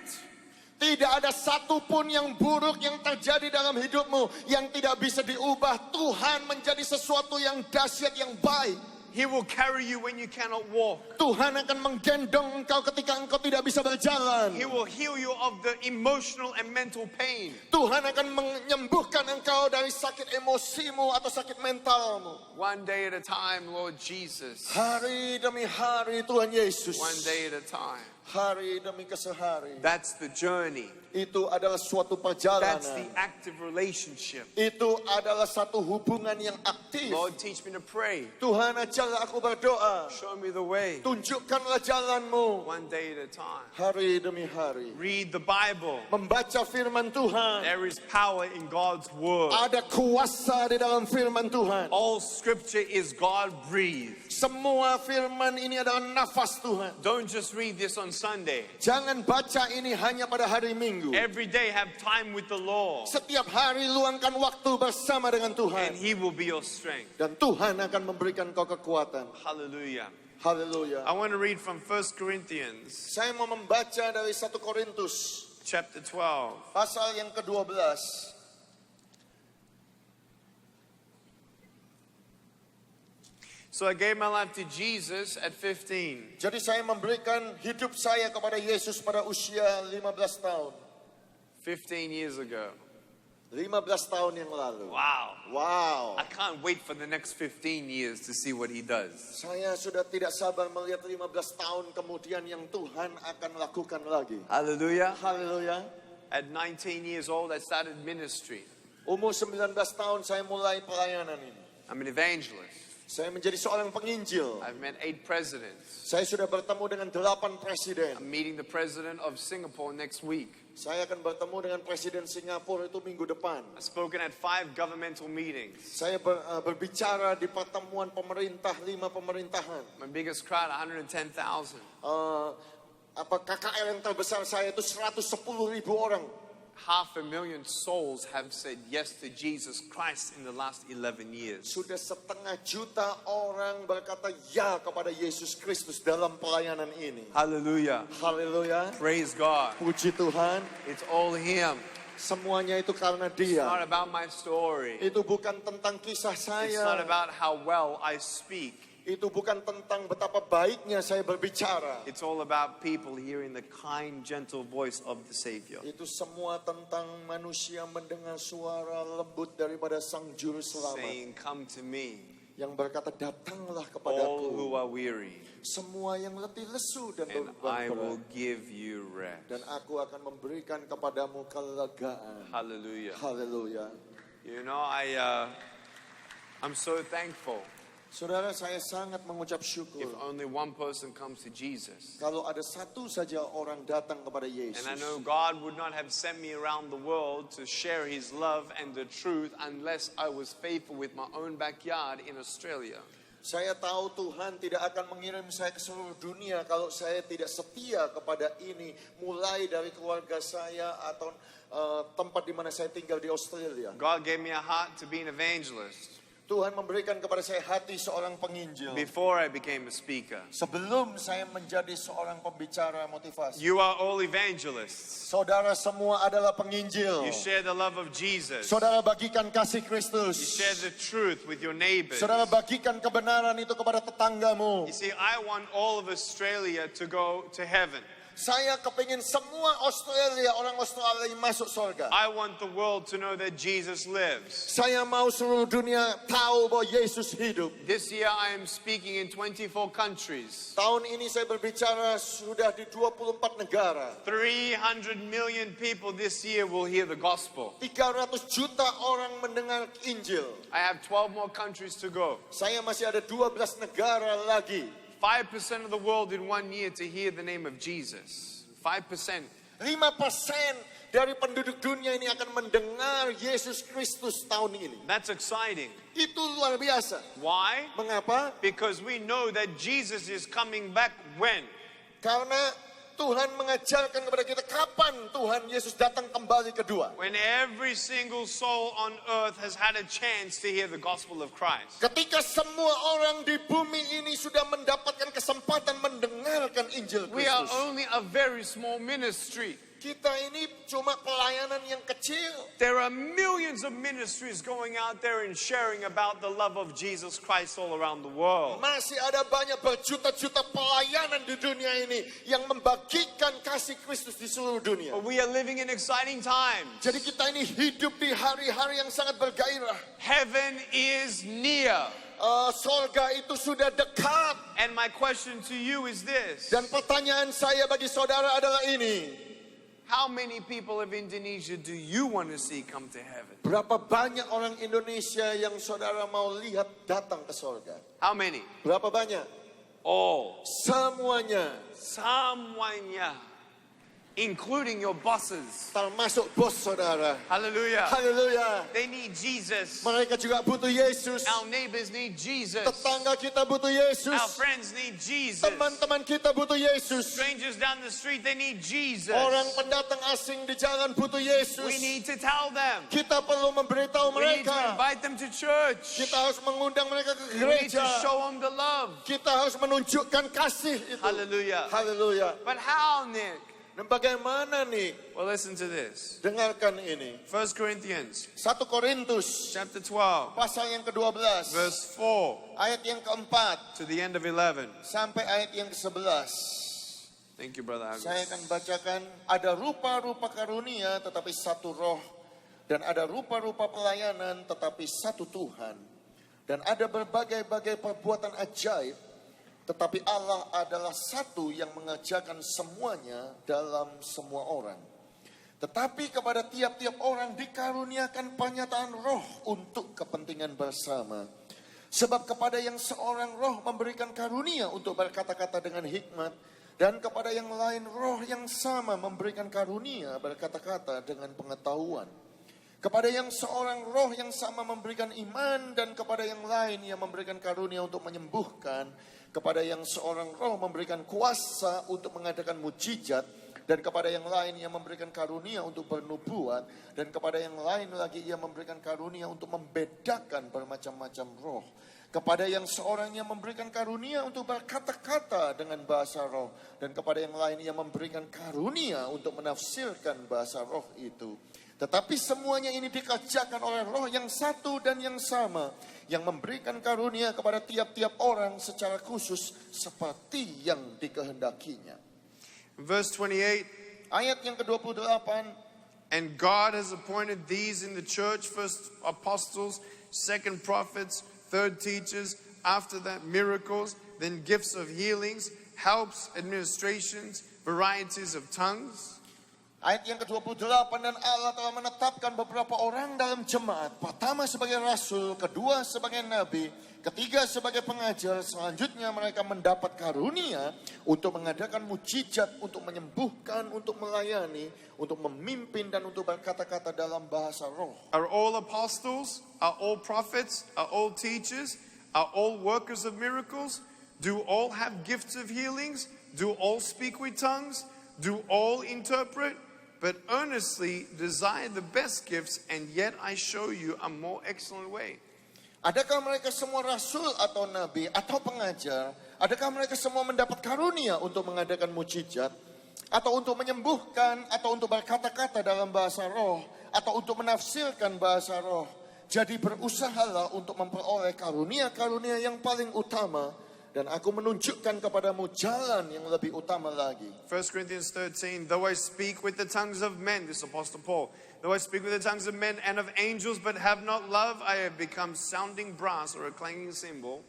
Tidak ada satupun yang buruk yang terjadi dalam hidupmu yang tidak bisa diubah Tuhan menjadi sesuatu yang dahsyat, yang baik. He will carry you when you cannot walk. Tuhan akan menggendong engkau ketika engkau tidak bisa berjalan. He will heal you of the emotional and mental pain. Tuhan akan menyembuhkan engkau dari sakit emosimu atau sakit mentalmu. One day at a time, Lord Jesus. Hari demi hari Tuhan Yesus. One day at a time. Hari demi kesehari. That's the journey. Itu adalah suatu That's the perjalanan. active relationship. Itu adalah satu hubungan yang aktif. Lord, teach me to pray. Tuhan, ajarlah aku berdoa. Show me the way. Tunjukkanlah jalanmu. One day at a time. Hari demi hari. Read the Bible. Membaca firman Tuhan. There is power in God's word. Ada kuasa di dalam firman Tuhan. All scripture is God breathed. Semua firman ini adalah nafas Tuhan. Don't just read this on Sunday. Jangan baca ini hanya pada hari Minggu. Every day have time with the Lord, Setiap hari luangkan waktu bersama dengan and Tuhan. He will be your strength. Dan Tuhan akan memberikan kau kekuatan. Hallelujah. Haleluya. I want to read from 1 Corinthians Saya mau membaca dari 1 Korintus chapter 12. pasal yang ke-12. So I gave my life to Jesus at 15. Jadi saya memberikan hidup saya kepada Yesus pada usia 15 tahun. 15 years ago. 15 tahun yang lalu. Wow. Wow. I can't wait for the next 15 years to see what He does. Saya sudah tidak sabar melihat 15 tahun kemudian yang Tuhan akan lakukan lagi. Hallelujah. Haleluya. At 19 years old, I started ministry. Umur 19 tahun saya mulai pelayanan ini. I'm an evangelist. Saya menjadi seorang penginjil. I've met 8 presidents. Saya sudah bertemu dengan 8 presiden. I'm meeting the president of Singapore next week. Saya akan bertemu dengan presiden Singapura itu minggu depan. I've spoken at 5 governmental meetings. Saya berbicara di pertemuan pemerintah, 5 pemerintahan. My biggest crowd, 110,000. KKR yang terbesar saya itu 110.000 orang. 500,000 souls have said yes to Jesus Christ in the last 11 years. Sudah 500 juta orang berkata ya kepada Yesus Kristus dalam pelayanan ini. Hallelujah. Haleluya. Praise God. Puji Tuhan. It's all Him. Semuanya itu karena It's not Dia. about my story. Itu bukan tentang kisah It's not saya. about how well I speak. Itu bukan tentang betapa baiknya saya berbicara. It's all about people hearing the kind, gentle voice of the Savior. Itu semua tentang manusia mendengar suara lembut daripada Sang Juru Selamat. Saying, come to me, Yang berkata, datanglah all kepadaku. who are weary, Semua yang letih lesu dan and beban I will berat. give you rest. Dan aku akan memberikan kepadamu kelegaan. Hallelujah. Haleluya. You know, I'm so thankful. Saudara, saya sangat mengucap syukur. If only one person comes to Jesus. Kalau ada satu saja orang datang kepada Yesus. And I know God would not have sent me around the world to share His love and the truth unless I was faithful with my own backyard in Australia. Saya tahu Tuhan tidak akan mengirim saya ke seluruh dunia kalau saya tidak setia kepada ini. Mulai dari keluarga saya atau tempat di mana saya tinggal di Australia. God gave me a heart to be an evangelist. Tuhan memberikan kepada saya hati seorang penginjil. before I became a speaker. Sebelum saya menjadi seorang pembicara motivasi. You are all evangelists. Saudara semua adalah You penginjil. share the love of Jesus. Saudara bagikan kasih You Kristus. share the truth with your neighbors. Saudara bagikan kebenaran itu kepada tetanggamu. You see, I want all of Australia to go to heaven. Saya kepingin semua Australia, orang Australia masuk surga. I want the world to know that Jesus lives. Saya mau seluruh dunia tahu bahwa Yesus hidup. This year I am speaking in 24 countries. Tahun ini saya berbicara sudah di 24 negara. 300 million people this year will hear the gospel. 300 juta orang mendengar Injil. I have 12 more countries to go. Saya masih ada 12 negara lagi. 5% of the world in 1 year to hear the name of Jesus. 5%. 5% dari penduduk dunia ini akan mendengar Yesus Kristus tahun ini. That's exciting. Itu luar biasa. Why? Mengapa? Because we know that Jesus is coming back when? Karena Tuhan mengajarkan kepada kita kapan Tuhan Yesus datang kembali kedua. When every single soul on earth has had a chance to hear the gospel of Christ. Ketika semua orang di bumi ini sudah mendapatkan kesempatan mendengarkan Injil We are Kristus. only a very small ministry. Kita ini cuma pelayanan yang kecil. There are millions of ministries going out there and sharing about the love of Jesus Christ all around the world. Masih ada banyak berjuta-juta pelayanan di dunia ini yang membagikan kasih Kristus di seluruh dunia. But we are living in exciting times. Jadi kita ini hidup di hari-hari yang sangat bergairah. Heaven is near. Sorga itu sudah dekat. And my question to you is this. Dan pertanyaan saya bagi saudara adalah ini. How many people of Indonesia do you want to see come to heaven? Berapa banyak orang Indonesia yang saudara mau lihat datang ke sorga? How many? Berapa banyak? All. Semuanya. Semuanya. Including your bosses. Termasuk bos saudara. Hallelujah. Haleluya. They need Jesus. Mereka juga butuh Yesus. Our neighbors need Jesus. Tetangga kita butuh Yesus. Our friends need Jesus. Teman-teman kita butuh Yesus. Strangers down the street, they need Jesus. Orang pendatang asing di jalan butuh Yesus. We need to tell them. Kita perlu memberitahu We need to mereka. invite them to church. Kita harus mengundang mereka ke We need to gereja. show them the love. Kita harus menunjukkan kasih itu. Hallelujah. Haleluya. But how, Nick? Dan bagaimana nih? Well, listen to this. Dengarkan ini. 1 Corinthians 1 Korintus chapter 12, pasal yang ke-12 verse 4 ayat yang ke-4 to the end of 11. sampai ayat yang ke-11. Thank you, Brother Agus. Saya akan bacakan, ada rupa-rupa karunia tetapi satu roh, dan ada rupa-rupa pelayanan tetapi satu Tuhan, dan ada berbagai-bagai perbuatan ajaib, tetapi Allah adalah satu yang mengerjakan semuanya dalam semua orang. Tetapi kepada tiap-tiap orang dikaruniakan pernyataan roh untuk kepentingan bersama. Sebab kepada yang seorang roh memberikan karunia untuk berkata-kata dengan hikmat, dan kepada yang lain roh yang sama memberikan karunia berkata-kata dengan pengetahuan. Kepada yang seorang roh yang sama memberikan iman, dan kepada yang lain yang memberikan karunia untuk menyembuhkan. Kepada yang seorang roh memberikan kuasa untuk mengadakan mujizat, dan kepada yang lain yang memberikan karunia untuk bernubuat, dan kepada yang lain lagi ia memberikan karunia untuk membedakan bermacam-macam roh. Kepada yang seorang yang memberikan karunia untuk berkata-kata dengan bahasa roh, dan kepada yang lain ia memberikan karunia untuk menafsirkan bahasa roh itu. Tetapi semuanya ini dikerjakan oleh roh yang satu dan yang sama, yang memberikan karunia kepada tiap-tiap orang secara khusus seperti yang dikehendakinya. Verse 28. Ayat yang ke-28. And God has appointed these in the church, first apostles, second prophets, third teachers, after that miracles, then gifts of healings, helps, administrations, varieties of tongues. Ayat yang ke-28, dan Allah telah menetapkan beberapa orang dalam jemaat. Pertama sebagai rasul, kedua sebagai nabi, ketiga sebagai pengajar. Selanjutnya mereka mendapat karunia untuk mengadakan mujizat, untuk menyembuhkan, untuk melayani, untuk memimpin, dan untuk berkata-kata dalam bahasa roh. Are all apostles? Are all prophets? Are all teachers? Are all workers of miracles? Do all have gifts of healings? Do all speak with tongues? Do all interpret? But earnestly desire the best gifts, and yet I show you a more excellent way. Adakah mereka semua rasul atau nabi atau pengajar? Adakah mereka semua mendapat karunia untuk mengadakan mujizat? Atau untuk menyembuhkan? Atau untuk berkata-kata dalam bahasa roh? Atau untuk menafsirkan bahasa roh? Jadi berusahalah untuk memperoleh karunia-karunia yang paling utama. Dan aku menunjukkan kepadamu jalan yang lebih utama lagi. 1 Corinthians 13, though I speak with the tongues of men, this is Apostle Paul, though I speak with the tongues of men and of angels, but have not love, I have become sounding brass or a clanging cymbal.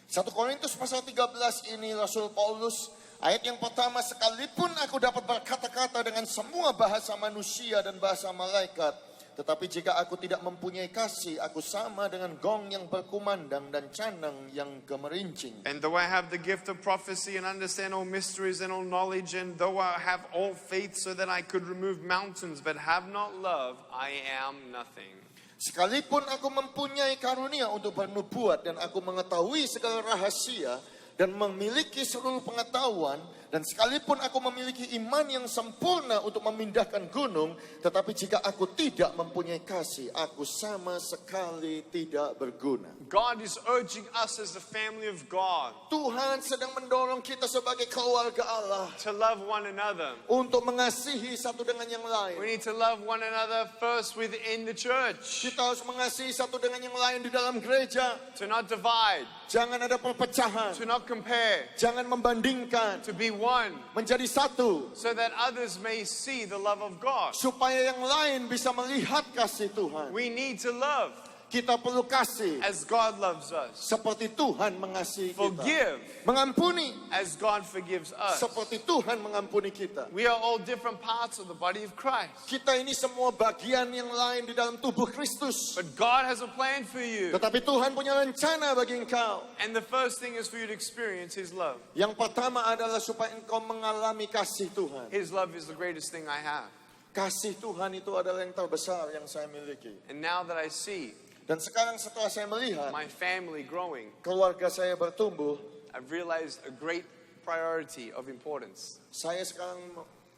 1 Korintus pasal 13 ini Rasul Paulus, ayat yang pertama, sekalipun aku dapat berkata-kata dengan semua bahasa manusia dan bahasa malaikat, tetapi jika aku tidak mempunyai kasih, aku sama dengan gong yang berkumandang dan canang yang gemerincing. And though I have the gift of prophecy and understand all mysteries and all knowledge, and though I have all faith so that I could remove mountains, but have not love, I am nothing. Sekalipun aku mempunyai karunia untuk bernubuat dan aku mengetahui segala rahasia dan memiliki seluruh pengetahuan, dan sekalipun aku memiliki iman yang sempurna untuk memindahkan gunung, tetapi jika aku tidak mempunyai kasih, aku sama sekali tidak berguna. God is urging us as the family of God Tuhan sedang mendorong kita sebagai keluarga Allah to love one another. untuk mengasihi satu dengan yang We lain. need to love one another first within the church, Kita harus mengasihi satu dengan yang lain di dalam gereja. to not divide, Jangan ada perpecahan, to not compare, jangan membandingkan, to be one, menjadi satu, so that others may see the love of God. supaya yang lain bisa melihat kasih Tuhan. We need to love Kita perlu kasih as God loves us, seperti Tuhan mengasihi kita. forgive Mengampuni as God forgives us. seperti Tuhan mengampuni kita. We are all different parts of the body of Christ, Kita ini semua bagian yang lain di dalam tubuh Kristus. but God has a plan for you. Tetapi Tuhan punya rencana bagi engkau. And the first thing is for you to experience His love. Yang pertama adalah supaya engkau mengalami kasih Tuhan. His love is the greatest thing I have. Kasih Tuhan itu adalah yang terbesar yang saya miliki. And now that I see Dan sekarang setelah saya melihat my family growing, keluarga saya bertumbuh, I've realized a great priority of importance. saya sekarang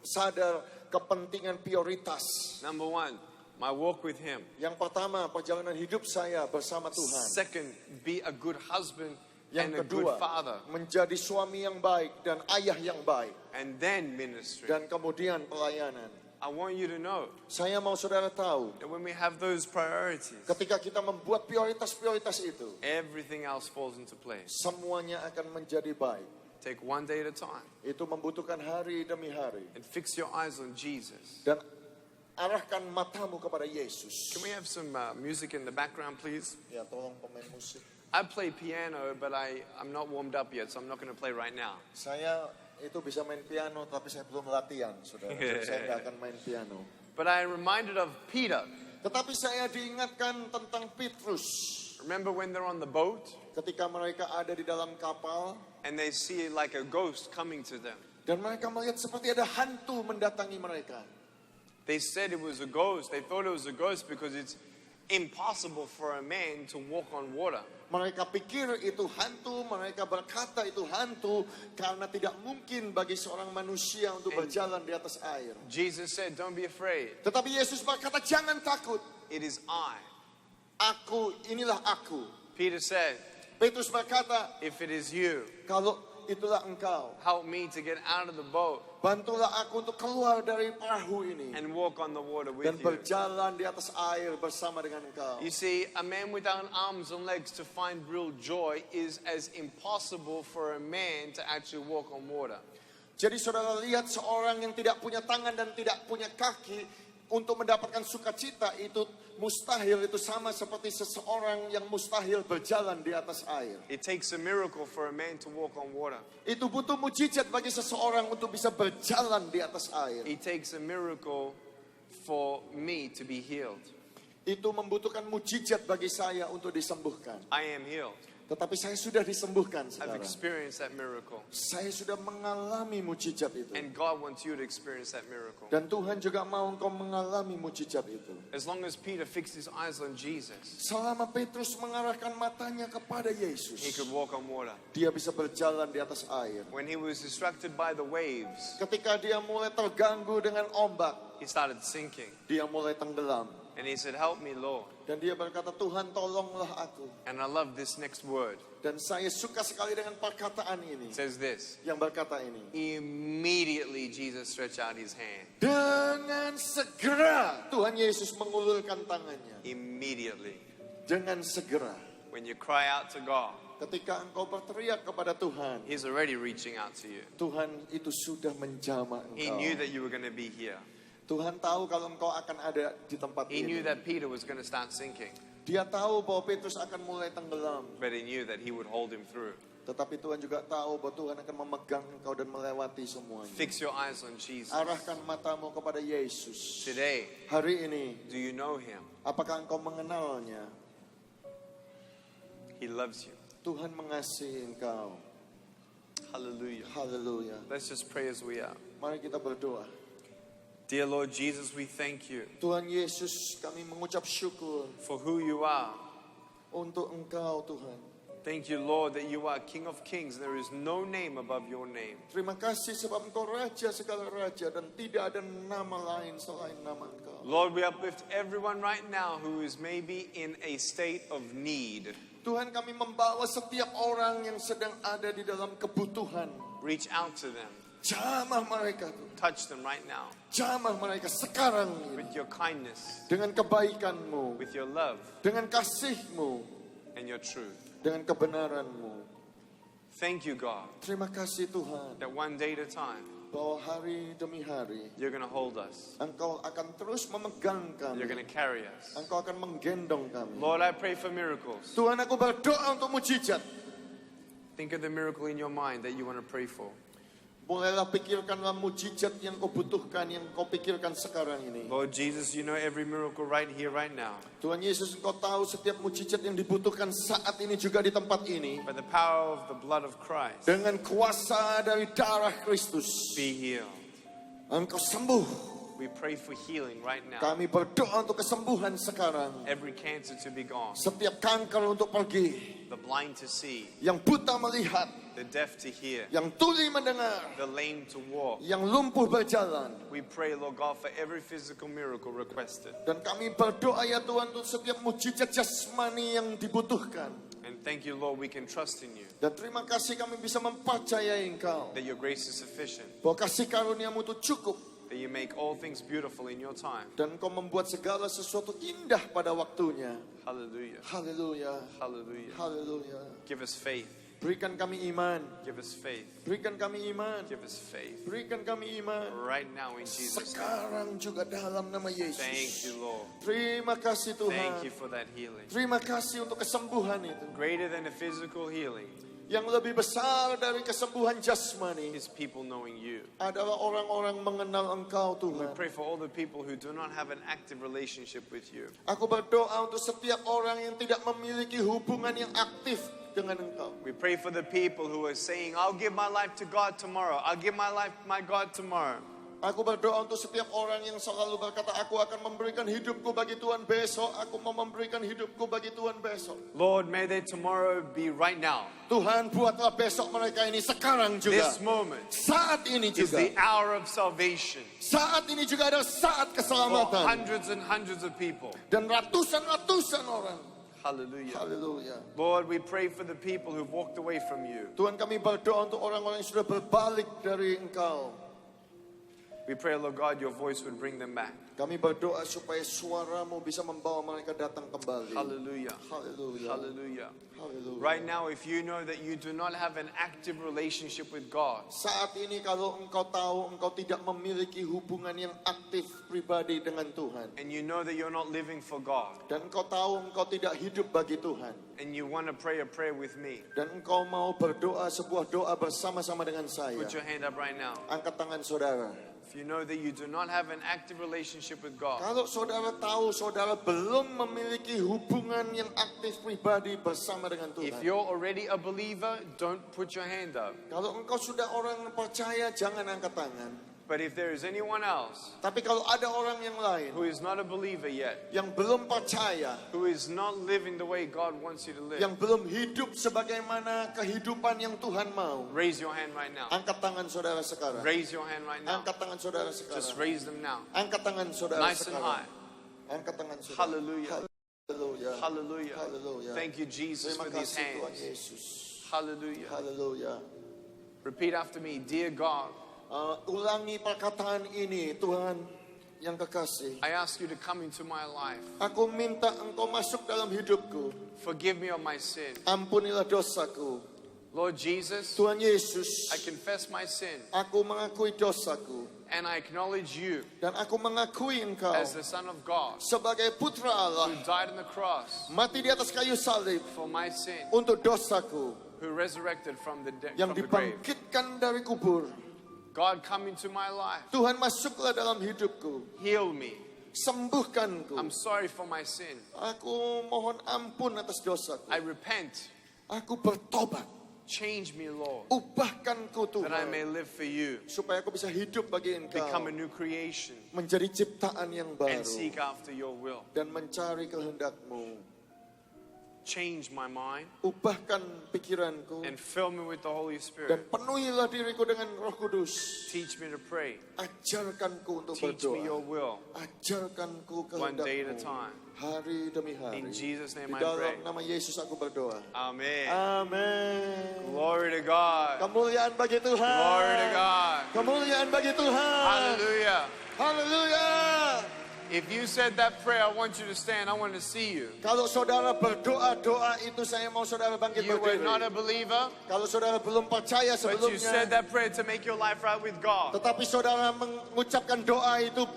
sadar kepentingan prioritas. Number one, my walk with Him. Yang pertama, perjalanan hidup saya bersama Tuhan. Second, be a good husband Yang and a good kedua, father. menjadi suami yang baik dan ayah yang baik. And then ministry. Dan kemudian pelayanan. I want you to know Saya mau saudara tahu, that when we have those priorities, ketika kita membuat prioritas-prioritas itu, everything else falls into place. semuanya akan menjadi baik. Take one day at a time Itu membutuhkan hari demi hari. and fix your eyes on Jesus. Dan arahkan matamu kepada Yesus. Can we have some music in the background, please? Ya, tolong pemain musik. I play piano, but I'm not warmed up yet, so I'm not going to play right now. Saya itu bisa main piano, tapi saya belum latihan, saudara. Saya nggak akan main piano. But I'm reminded of Peter. Tetapi saya diingatkan tentang Petrus. Remember when they're on the boat Ketika mereka ada di dalam kapal, and they see like a ghost coming to them? dan mereka melihat seperti ada hantu mendatangi mereka. They said it was a ghost. They thought it was a ghost because it's impossible for a man to walk on water. Mereka pikir itu hantu, mereka berkata itu hantu, karena tidak mungkin bagi seorang manusia untuk berjalan di atas air. Jesus said, don't be afraid. Tetapi Yesus berkata, jangan takut. It is I. Aku, inilah aku. Peter said, Petrus berkata, if it is you, kalau itulah engkau, help me to get out of the boat bantulah aku untuk keluar dari perahu ini and walk on the water dan with you. berjalan di atas air bersama dengan engkau. You see, a man without arms and legs to find real joy is as impossible for a man to actually walk on water. Jadi saudara lihat, seorang yang tidak punya tangan dan tidak punya kaki untuk mendapatkan sukacita itu mustahil, itu sama seperti seseorang yang mustahil berjalan di atas air. It takes a miracle for a man to walk on water. Itu butuh mujizat bagi seseorang untuk bisa berjalan di atas air. It takes a miracle for me to be healed. Itu membutuhkan mujizat bagi saya untuk disembuhkan. I am healed. Tetapi saya sudah disembuhkan, I've saudara. experienced that miracle. Saya sudah mengalami mujizat itu. And God wants you to experience that miracle. Dan Tuhan juga mau engkau mengalami mujizat itu. As long as Peter fixed his eyes on Jesus, Selama Petrus mengarahkan matanya kepada he Yesus, could walk on water. dia bisa berjalan di atas air. When he was distracted by the waves, Ketika dia mulai terganggu dengan ombak, he started sinking. dia mulai tenggelam. And he said, help me, Lord. Dan dia berkata, Tuhan tolonglah aku. And I love this next word. Dan saya suka sekali dengan perkataan ini. It says this. Yang berkata ini. Immediately Jesus stretched out his hand. Dengan segera Tuhan Yesus mengulurkan tangannya. Immediately. Dengan segera. When you cry out to God, Ketika engkau berteriak kepada Tuhan, he's already reaching out to you. Tuhan itu sudah menjamah He engkau. knew that you were going to be here. Tuhan tahu kalau engkau akan ada di tempat He knew ini. that Peter was going to start sinking, Dia tahu bahwa Petrus akan mulai tenggelam. but he knew that he would hold him through. Tetapi Tuhan juga tahu bahwa Tuhan akan memegang engkau dan melewati semuanya. Fix your eyes on Jesus. Arahkan matamu kepada Yesus. Today, Hari ini, do you know him? apakah engkau mengenalnya? He loves you. Tuhan mengasihi engkau. Hallelujah. Haleluya. Let's just pray as we are. Mari kita berdoa. Dear Lord Jesus, we thank you Tuhan Yesus, kami mengucap syukur for who you are. untuk engkau Tuhan. Thank you, Lord, that you are King of Kings. There is no name above your name. Terima kasih sebab engkau Raja segala Raja dan tidak ada nama lain selain nama engkau. Lord, we uplift everyone right now who is maybe in a state of need. Tuhan, kami membawa setiap orang yang sedang ada di dalam kebutuhan. Reach out to them. Jamah mereka Tuhan. Touch them right now Jamah mereka sekarang ini. with your kindness, Dengan kebaikan-Mu, with your love, dengan kasih-Mu, and your truth. dengan kebenaran-Mu. Thank you, God, Terima kasih Tuhan, that one day at a time, bahwa hari demi hari you're going to hold us. Engkau akan terus memegang You're kami. going to carry us. Engkau akan menggendong kami. Lord, I pray for miracles. Tuhan, aku berdoa untuk mujizat. Think of the miracle in your mind that you want to pray for. Mulailah pikirkanlah mujizat yang kau butuhkan, yang kau pikirkan sekarang ini. Lord Jesus, you know every miracle right here, right now. Tuhan Yesus, engkau tahu setiap mujizat yang dibutuhkan saat ini juga di tempat ini. By the power of the blood of Christ, Dengan kuasa dari darah Kristus, be healed. engkau sembuh. We pray for healing right now. Kami berdoa untuk kesembuhan sekarang. Every cancer to be gone. Setiap kanker untuk pergi. The blind to see. Yang buta melihat. The deaf to hear. Yang tuli mendengar. The lame to walk. Yang lumpuh berjalan. We pray, Lord God, for every physical miracle requested. Dan kami berdoa ya Tuhan untuk setiap mujizat jasmani yang dibutuhkan. And thank you, Lord, we can trust in you. Dan terima kasih kami bisa mempercayai Engkau. That your grace is sufficient. Bahwa kasih karuniamu itu cukup. That you make all things beautiful in your time. Dan Engkau membuat segala sesuatu indah pada waktunya. Hallelujah. Haleluya. Hallelujah. Haleluya. Give us faith. Berikan kami iman. Give us faith. Berikan kami iman. Give us faith. Berikan kami iman. Right now in Jesus' name. Sekarang juga dalam nama Thank Yesus. you, Lord. Terima kasih Thank you Tuhan. for that healing. Terima kasih untuk kesembuhan itu. Greater than a physical healing Yang lebih besar dari kesembuhan jasmani is people knowing you. adalah orang-orang mengenal Engkau We Tuhan. pray for all the people who do not have an active relationship with you. Aku berdoa untuk setiap orang yang tidak memiliki hubungan yang aktif dengan Engkau. We pray for the people who are saying, I'll give my life to God tomorrow. I'll give my life to my God tomorrow. Aku berdoa untuk setiap orang yang selalu berkata, aku akan memberikan hidupku bagi Tuhan besok. Aku mau memberikan hidupku bagi Tuhan besok. Lord, may their tomorrow be right now. Tuhan, buatlah besok mereka ini sekarang juga. This moment Saat ini is juga. the hour of salvation Saat ini juga adalah saat for keselamatan. hundreds and hundreds of people. Dan ratusan-ratusan orang. Hallelujah. Haleluya. Lord, we pray for the people who've walked away from you. Tuhan, kami berdoa untuk orang-orang yang sudah berbalik dari Engkau. We pray, Lord God, your voice would bring them back. Kami berdoa supaya suaramu bisa membawa mereka datang kembali. Hallelujah. Haleluya. Hallelujah. Haleluya. Right now, if you know that you do not have an active relationship with God, Saat ini kalau engkau tahu engkau tidak memiliki hubungan yang aktif pribadi dengan Tuhan. and you know that you're not living for God, Dan engkau tahu engkau tidak hidup bagi Tuhan. and you want to pray a prayer with me, Dan engkau mau berdoa sebuah doa bersama-sama dengan saya. put your hand up right now. Angkat tangan saudara. If you know that you do not have an active relationship with God, Kalau saudara tahu saudara belum memiliki hubungan yang aktif pribadi bersama dengan if Tuhan. you're already a believer, don't put your hand up. Kalau engkau sudah orang yang percaya jangan angkat tangan. But if there is anyone else Tapi kalau ada orang yang lain who is not a believer yet, yang belum percaya, who is not living the way God wants you to live, yang belum hidup sebagaimana kehidupan yang Tuhan mau, raise your hand right now. angkat tangan saudara sekarang. Raise your hand right now. Angkat tangan saudara Just sekarang. raise them now. Angkat tangan saudara Nice and high. sekarang. Angkat tangan saudara. Hallelujah. Haleluya. Hallelujah. Haleluya. Thank you, Jesus, Terima for these kasih Tuhan hands. Yesus. Hallelujah. Haleluya. Repeat after me. Dear God, Ulangi perkataan ini, Tuhan yang kekasih. I ask you to come into my life. Aku minta Engkau masuk dalam hidupku. Forgive me of my sin. Ampunilah dosaku. Lord Jesus, Tuhan Yesus, I confess my sin aku mengakui dosaku. and I acknowledge you Dan aku mengakui Engkau as the Son of God sebagai putra Allah. who died on the cross Mati di atas kayu salib for my sin, untuk dosaku. who resurrected from the grave. Yang dibangkitkan dari kubur. God, come into my life. Tuhan masuklah dalam hidupku. Heal me. Sembuhkanku. I'm sorry for my sin. Aku mohon ampun atas dosaku. I repent. Aku bertobat. Change me, Lord, Ubahkanku that I may Tuhan. live for you. Supaya aku bisa hidup bagi Engkau. Become a new creation Menjadi ciptaan yang and baru. seek after your will. Dan mencari kehendak-Mu. Change my mind Ubahkan pikiranku. and fill me with the Holy Dan Spirit. penuhilah diriku dengan Roh Kudus. Teach me to pray. Ajarkanku untuk Teach me your berdoa. will. Ajarkanku One day at a kehendak-Mu. time. Hari demi hari. In Jesus' name Di I pray. dalam nama Yesus aku berdoa. Amen. Amin. Glory to God. Kemuliaan bagi Tuhan. Glory to God. Kemuliaan bagi Tuhan. Hallelujah. Haleluya. If you said that prayer, I want you to stand. I want to see you. Kalau saudara berdoa-doa itu, saya mau saudara bangkit You were berdiri. not a believer, Kalau saudara belum percaya but you said sebelumnya, that prayer to make your life right with God. tetapi saudara mengucapkan doa itu,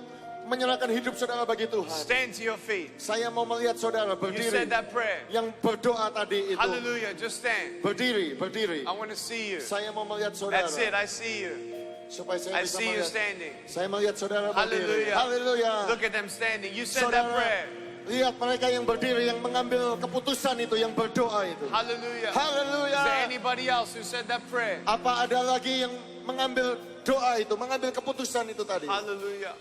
menyerahkan hidup saudara bagi Tuhan. Stand to your feet. Saya mau melihat saudara You berdiri. said that prayer. Yang berdoa tadi itu. Hallelujah. Just stand. Berdiri, berdiri. I want to see you. Saya mau melihat saudara. That's it. I see you. Supaya saya I bisa see you melihat. standing. Saya melihat saudara berdiri. Hallelujah. Haleluya. Look at them standing. You said that Saudara, prayer. lihat mereka yang berdiri, yang mengambil keputusan itu, yang berdoa itu. Hallelujah. Haleluya. Is there anybody else who said that prayer? Apa ada lagi yang mengambil doa itu, mengambil keputusan itu tadi? Hallelujah.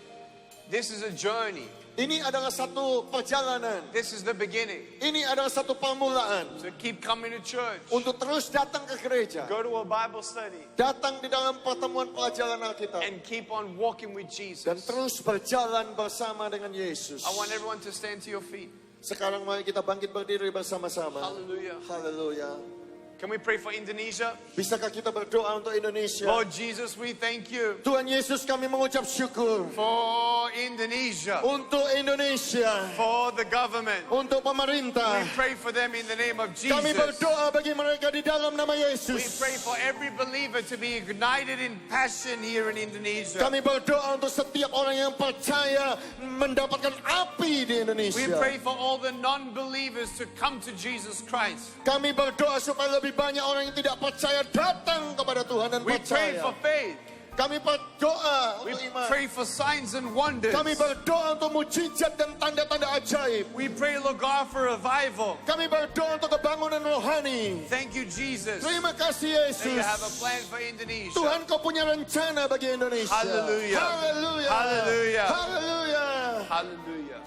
This is a journey. Ini adalah satu perjalanan. This is the beginning. Ini adalah satu permulaan So keep coming to church. untuk terus datang ke gereja. Go to a Bible study. Datang di dalam pertemuan pelajaran Alkitab. And keep on walking with Dan Jesus. terus berjalan bersama dengan Yesus. I want everyone to stand to your feet. Sekarang mari kita bangkit berdiri bersama-sama. Hallelujah. Haleluya. Can we pray for Indonesia? Bisakah kita berdoa untuk Indonesia? Lord Jesus, we thank you Tuhan Yesus, kami mengucap syukur for Indonesia, untuk Indonesia, for the government. untuk pemerintah. We pray for them in the name of Kami Jesus. berdoa bagi mereka di dalam nama We Yesus. pray for every believer to be ignited in passion here in Indonesia. Kami berdoa untuk setiap orang yang percaya mendapatkan api di We Indonesia. pray for all the non-believers to come to Jesus Christ. Kami berdoa supaya lebih banyak orang yang tidak percaya datang kepada Tuhan dan We pray for percaya. faith. Kami berdoa We untuk iman. pray for signs and wonders. Kami berdoa untuk mujizat dan tanda-tanda ajaib. We pray, Lord God, for revival. Kami berdoa untuk kebangunan rohani. Thank you, Jesus. Terima kasih That Yesus. you have a plan for Indonesia. Tuhan, Kau punya rencana bagi Indonesia. Hallelujah. Haleluya. Hallelujah. Haleluya. Hallelujah.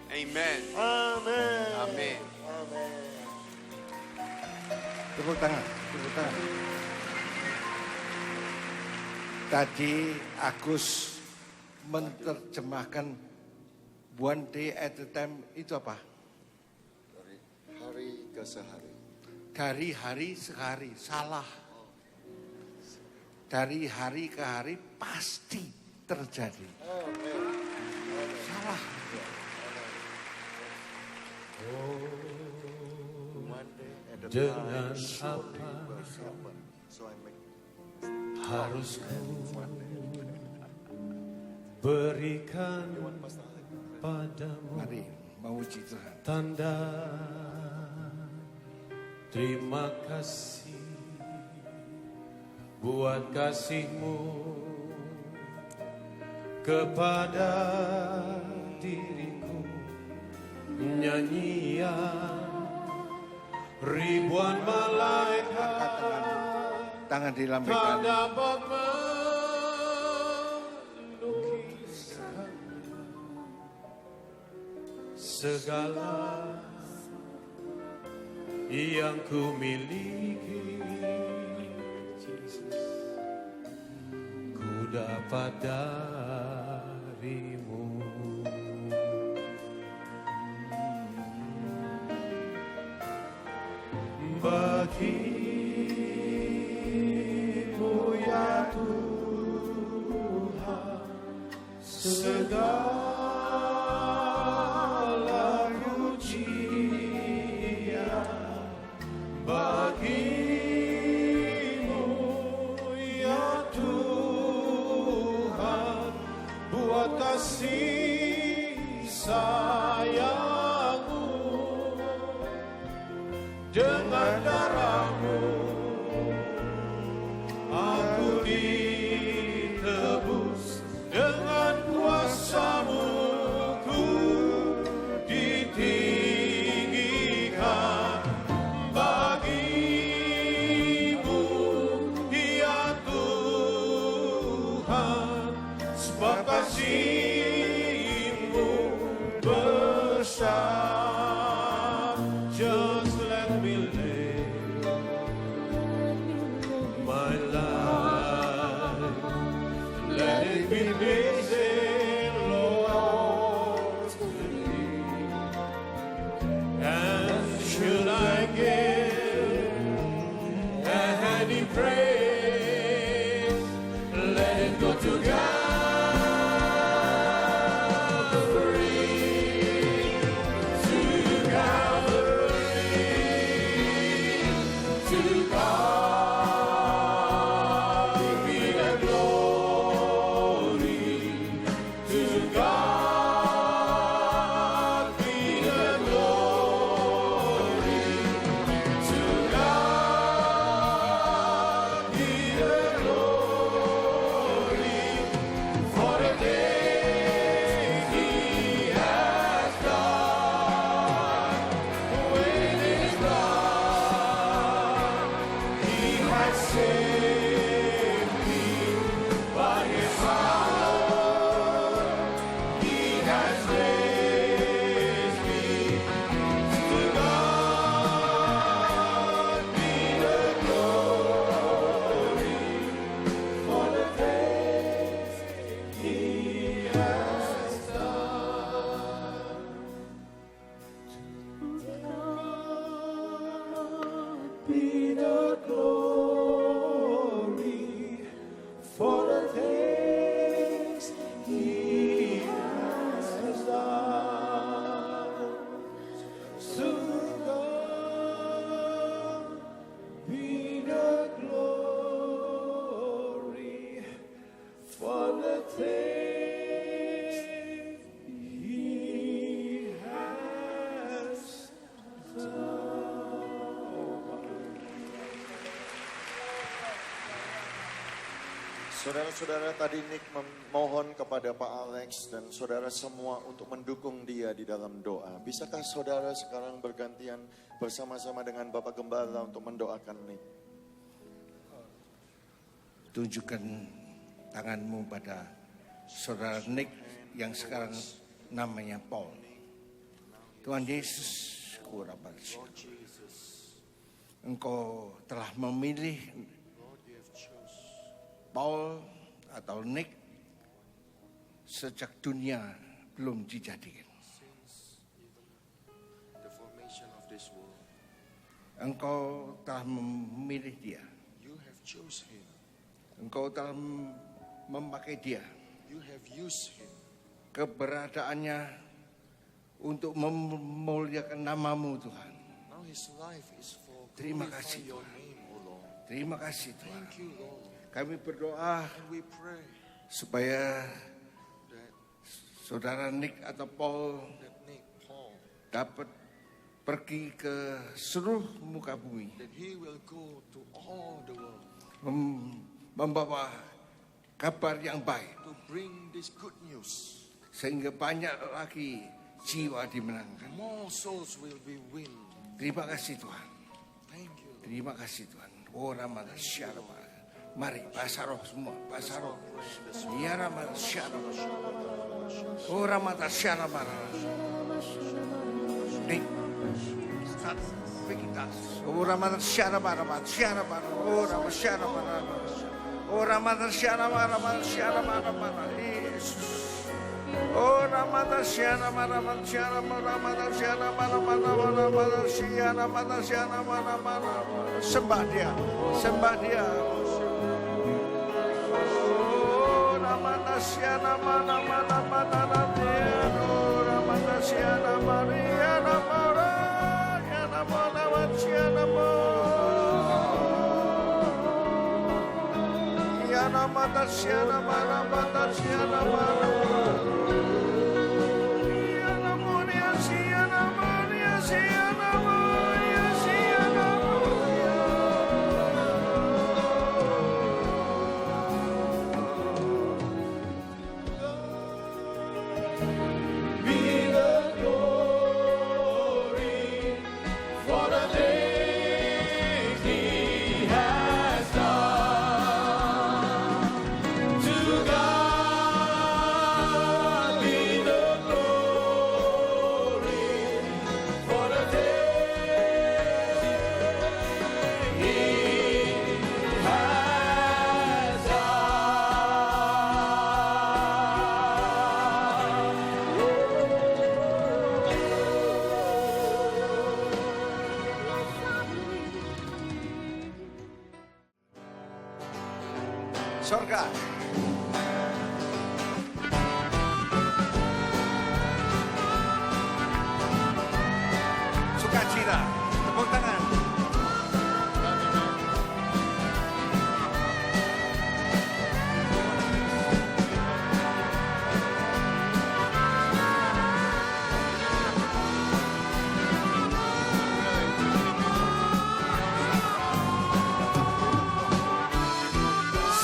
Amen. Amin. Amen. Amin. Tepuk tangan, tepuk tangan. Tadi Agus menerjemahkan one day at a time itu apa? Dari hari ke sehari. Dari hari sehari, salah. Dari hari ke hari pasti terjadi. Salah. Dengan apa harus ku berikan padamu Mari memuji Tuhan. tanda terima kasih buat kasih-Mu kepada diriku, nyanyian ribuan malaikat Tangan tak dilambaikan. dapat melukiskan segala yang ku miliki. Ku dapat darimu. Tuhan, segala pujian bagimu ya Tuhan, buat kasih sayangmu dengan darahmu aku ditebus, dengan kuasamu ku ditinggikan. Bagimu ya Tuhan, sebab kasih-Mu besar. Just let me lay my life, let it be pleasing, Lord, to Thee. And should I give any praise, let it go to Calvary, to Calvary, to God be the glory, to God be the glory, to God be the glory, for the things He has done. With His blood, He has saved me. By His power, He has raised me. To God be the glory for the things He has done. To God be the glory for the things He has done. To God be the glory for the things He has Saudara-saudara, tadi Nick memohon kepada Pak Alex dan saudara semua untuk mendukung dia di dalam doa. Bisakah saudara sekarang bergantian bersama-sama dengan Bapak Gembala untuk mendoakan Nick? Tunjukkan tanganmu pada saudara Nick yang sekarang namanya Paul. Tuhan Yesus, kurabasya. Engkau telah memilih Paul atau Nick sejak dunia belum dijadikan. The formation of this world, Engkau telah memilih dia. you have chosen him. Engkau telah memakai dia. You have used him. Keberadaannya untuk memuliakan namamu Tuhan. Now his life is for Terima glorify kasih, your Tuhan. name, O Lord. Terima kasih Tuhan. Thank you, Lord. Kami berdoa And we pray supaya that, saudara Nick atau Paul Nick, Paul, dapat pergi ke seluruh muka bumi. that he will go to all the world Membawa kabar yang baik. to bring this good news. Sehingga banyak lagi jiwa dimenangkan. More souls will be win. Terima kasih Tuhan. Thank you. Terima kasih Tuhan. Oh Ramadhan Syarama. Mari bahasa roh semua. Bahasa roh. Ya Ramadhan Syarama. Oh Ramadhan Syarama. Nih. Oh Ramadhan Syarama. Syarama. Oh Ramadhan Syarama. Oh Ramadhan Syarama. Syarama. Yesus. Oh Ramadhan Syarama. Ramadhan Syarama. Sembah dia. Sembah dia. siana mata siana mana mata siana mana. Siana monia siana monia siana monia siana monia. Be the glory for the things He has done. To God be the glory for the things He has Sorga. Sukacita, tepuk tangan.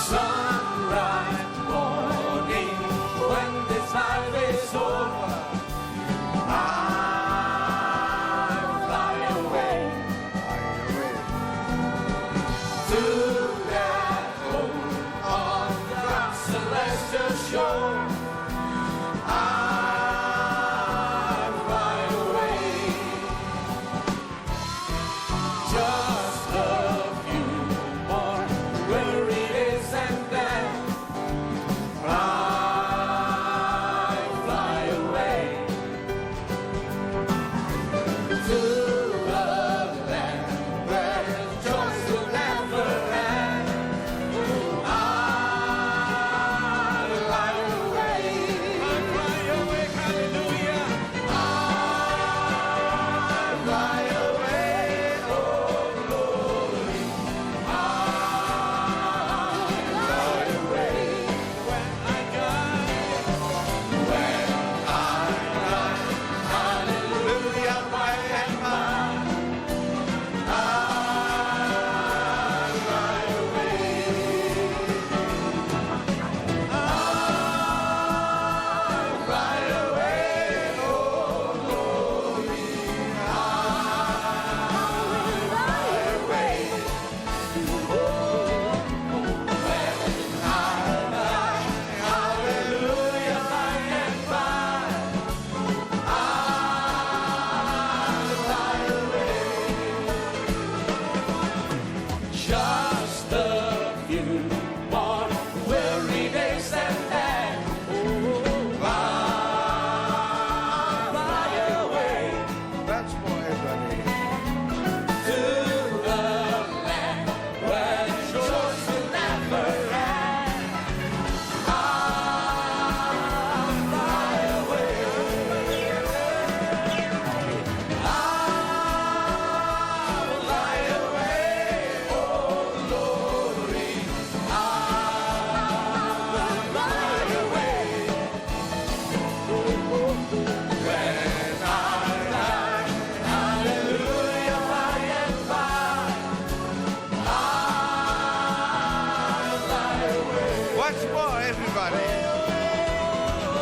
sunrise morning when this life is over. I fly away to that home on God's celestial shore. I fly away, just a few more weary days and then I fly away to a land where joys will never end. I fly away, hallelujah. I fly away, oh glory. I fly away when I die. Hallelujah, my and mine. I fly away. I fly away, oh glory. I fly away. Hallelujah, by and by, I'll fly away. Just a few more weary days and then I'll fly away That's for everybody. to the land where joys will never end. I'll fly away. I'll fly away, oh glory. I'll fly away when I die. Hallelujah, by and by, I'll fly away. Once more, everybody.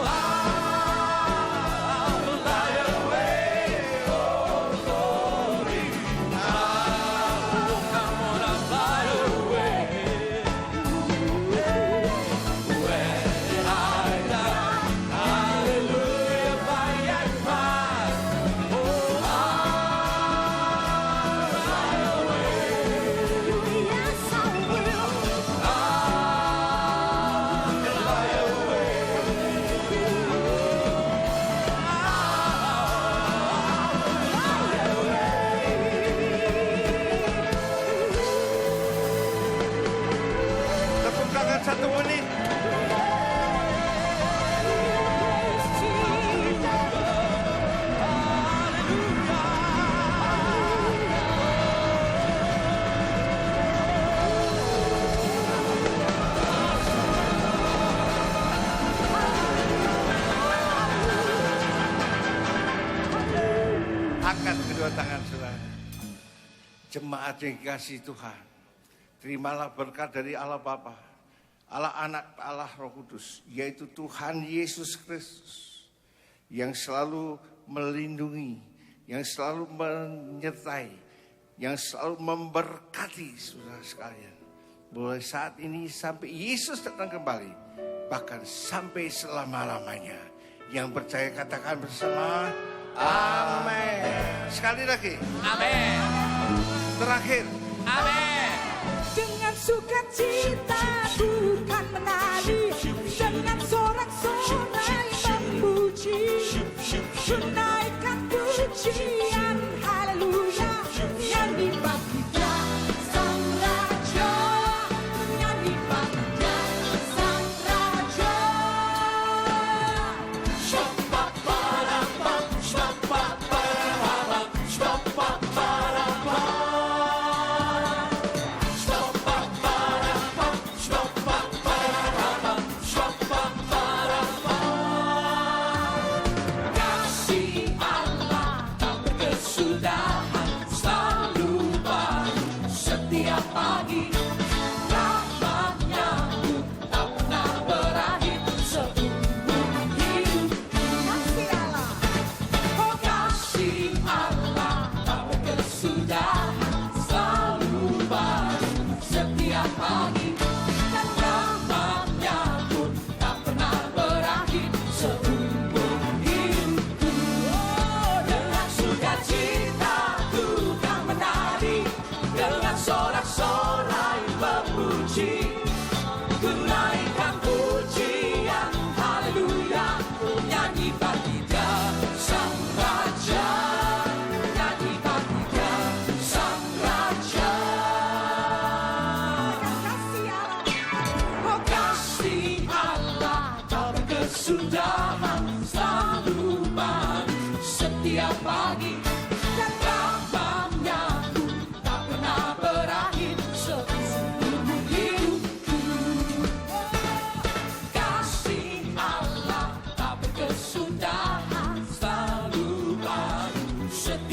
I'll fly away, oh glory. Come on, I'll fly away. When I die, hallelujah, by and by, oh, I'll fly away. Yes, I will. I'll fly away. Tepuk tangan 1 menit. Jemaat yang dikasihi Tuhan, terimalah berkat dari Allah Bapa, Allah Anak, Allah Roh Kudus, yaitu Tuhan Yesus Kristus, yang selalu melindungi, yang selalu menyertai, yang selalu memberkati saudara sekalian. Mulai saat ini sampai Yesus datang kembali, bahkan sampai selama-lamanya. Yang percaya katakan bersama, amin. Sekali lagi, Amin. terakhir. Amin. Dengan sukacita ku kan menari, dengan sorak-sorai memuji, ku naikkan pujian haleluya, nyanyi baginya sang raja, nyanyi baginya sang raja. Kasih Allah tak berkesudahan, selalu baru setiap pagi. Rahmatnya pun tak pernah berakhir seumur hidup. Kasih Allah, Oh, kasih Allah tak berkesudahan, selalu baru setiap pagi. Dan rahmatnya pun tak pernah berakhir seumur hidupku. Oh, dengan sukacita ku kan menari, dengan sorak-sorai memuji, ku naikkan pujian haleluya, nyanyi bagi Dia sang raja, nyanyi bagi Dia sang raja. kasih Allah, Oh, kasih Allah tak berkesudahan, selalu baru setiap pagi. Dan rahmatnya pun tak pernah berakhir seumur hidupku. Kasih Allah tak berkesudahan, selalu baru setiap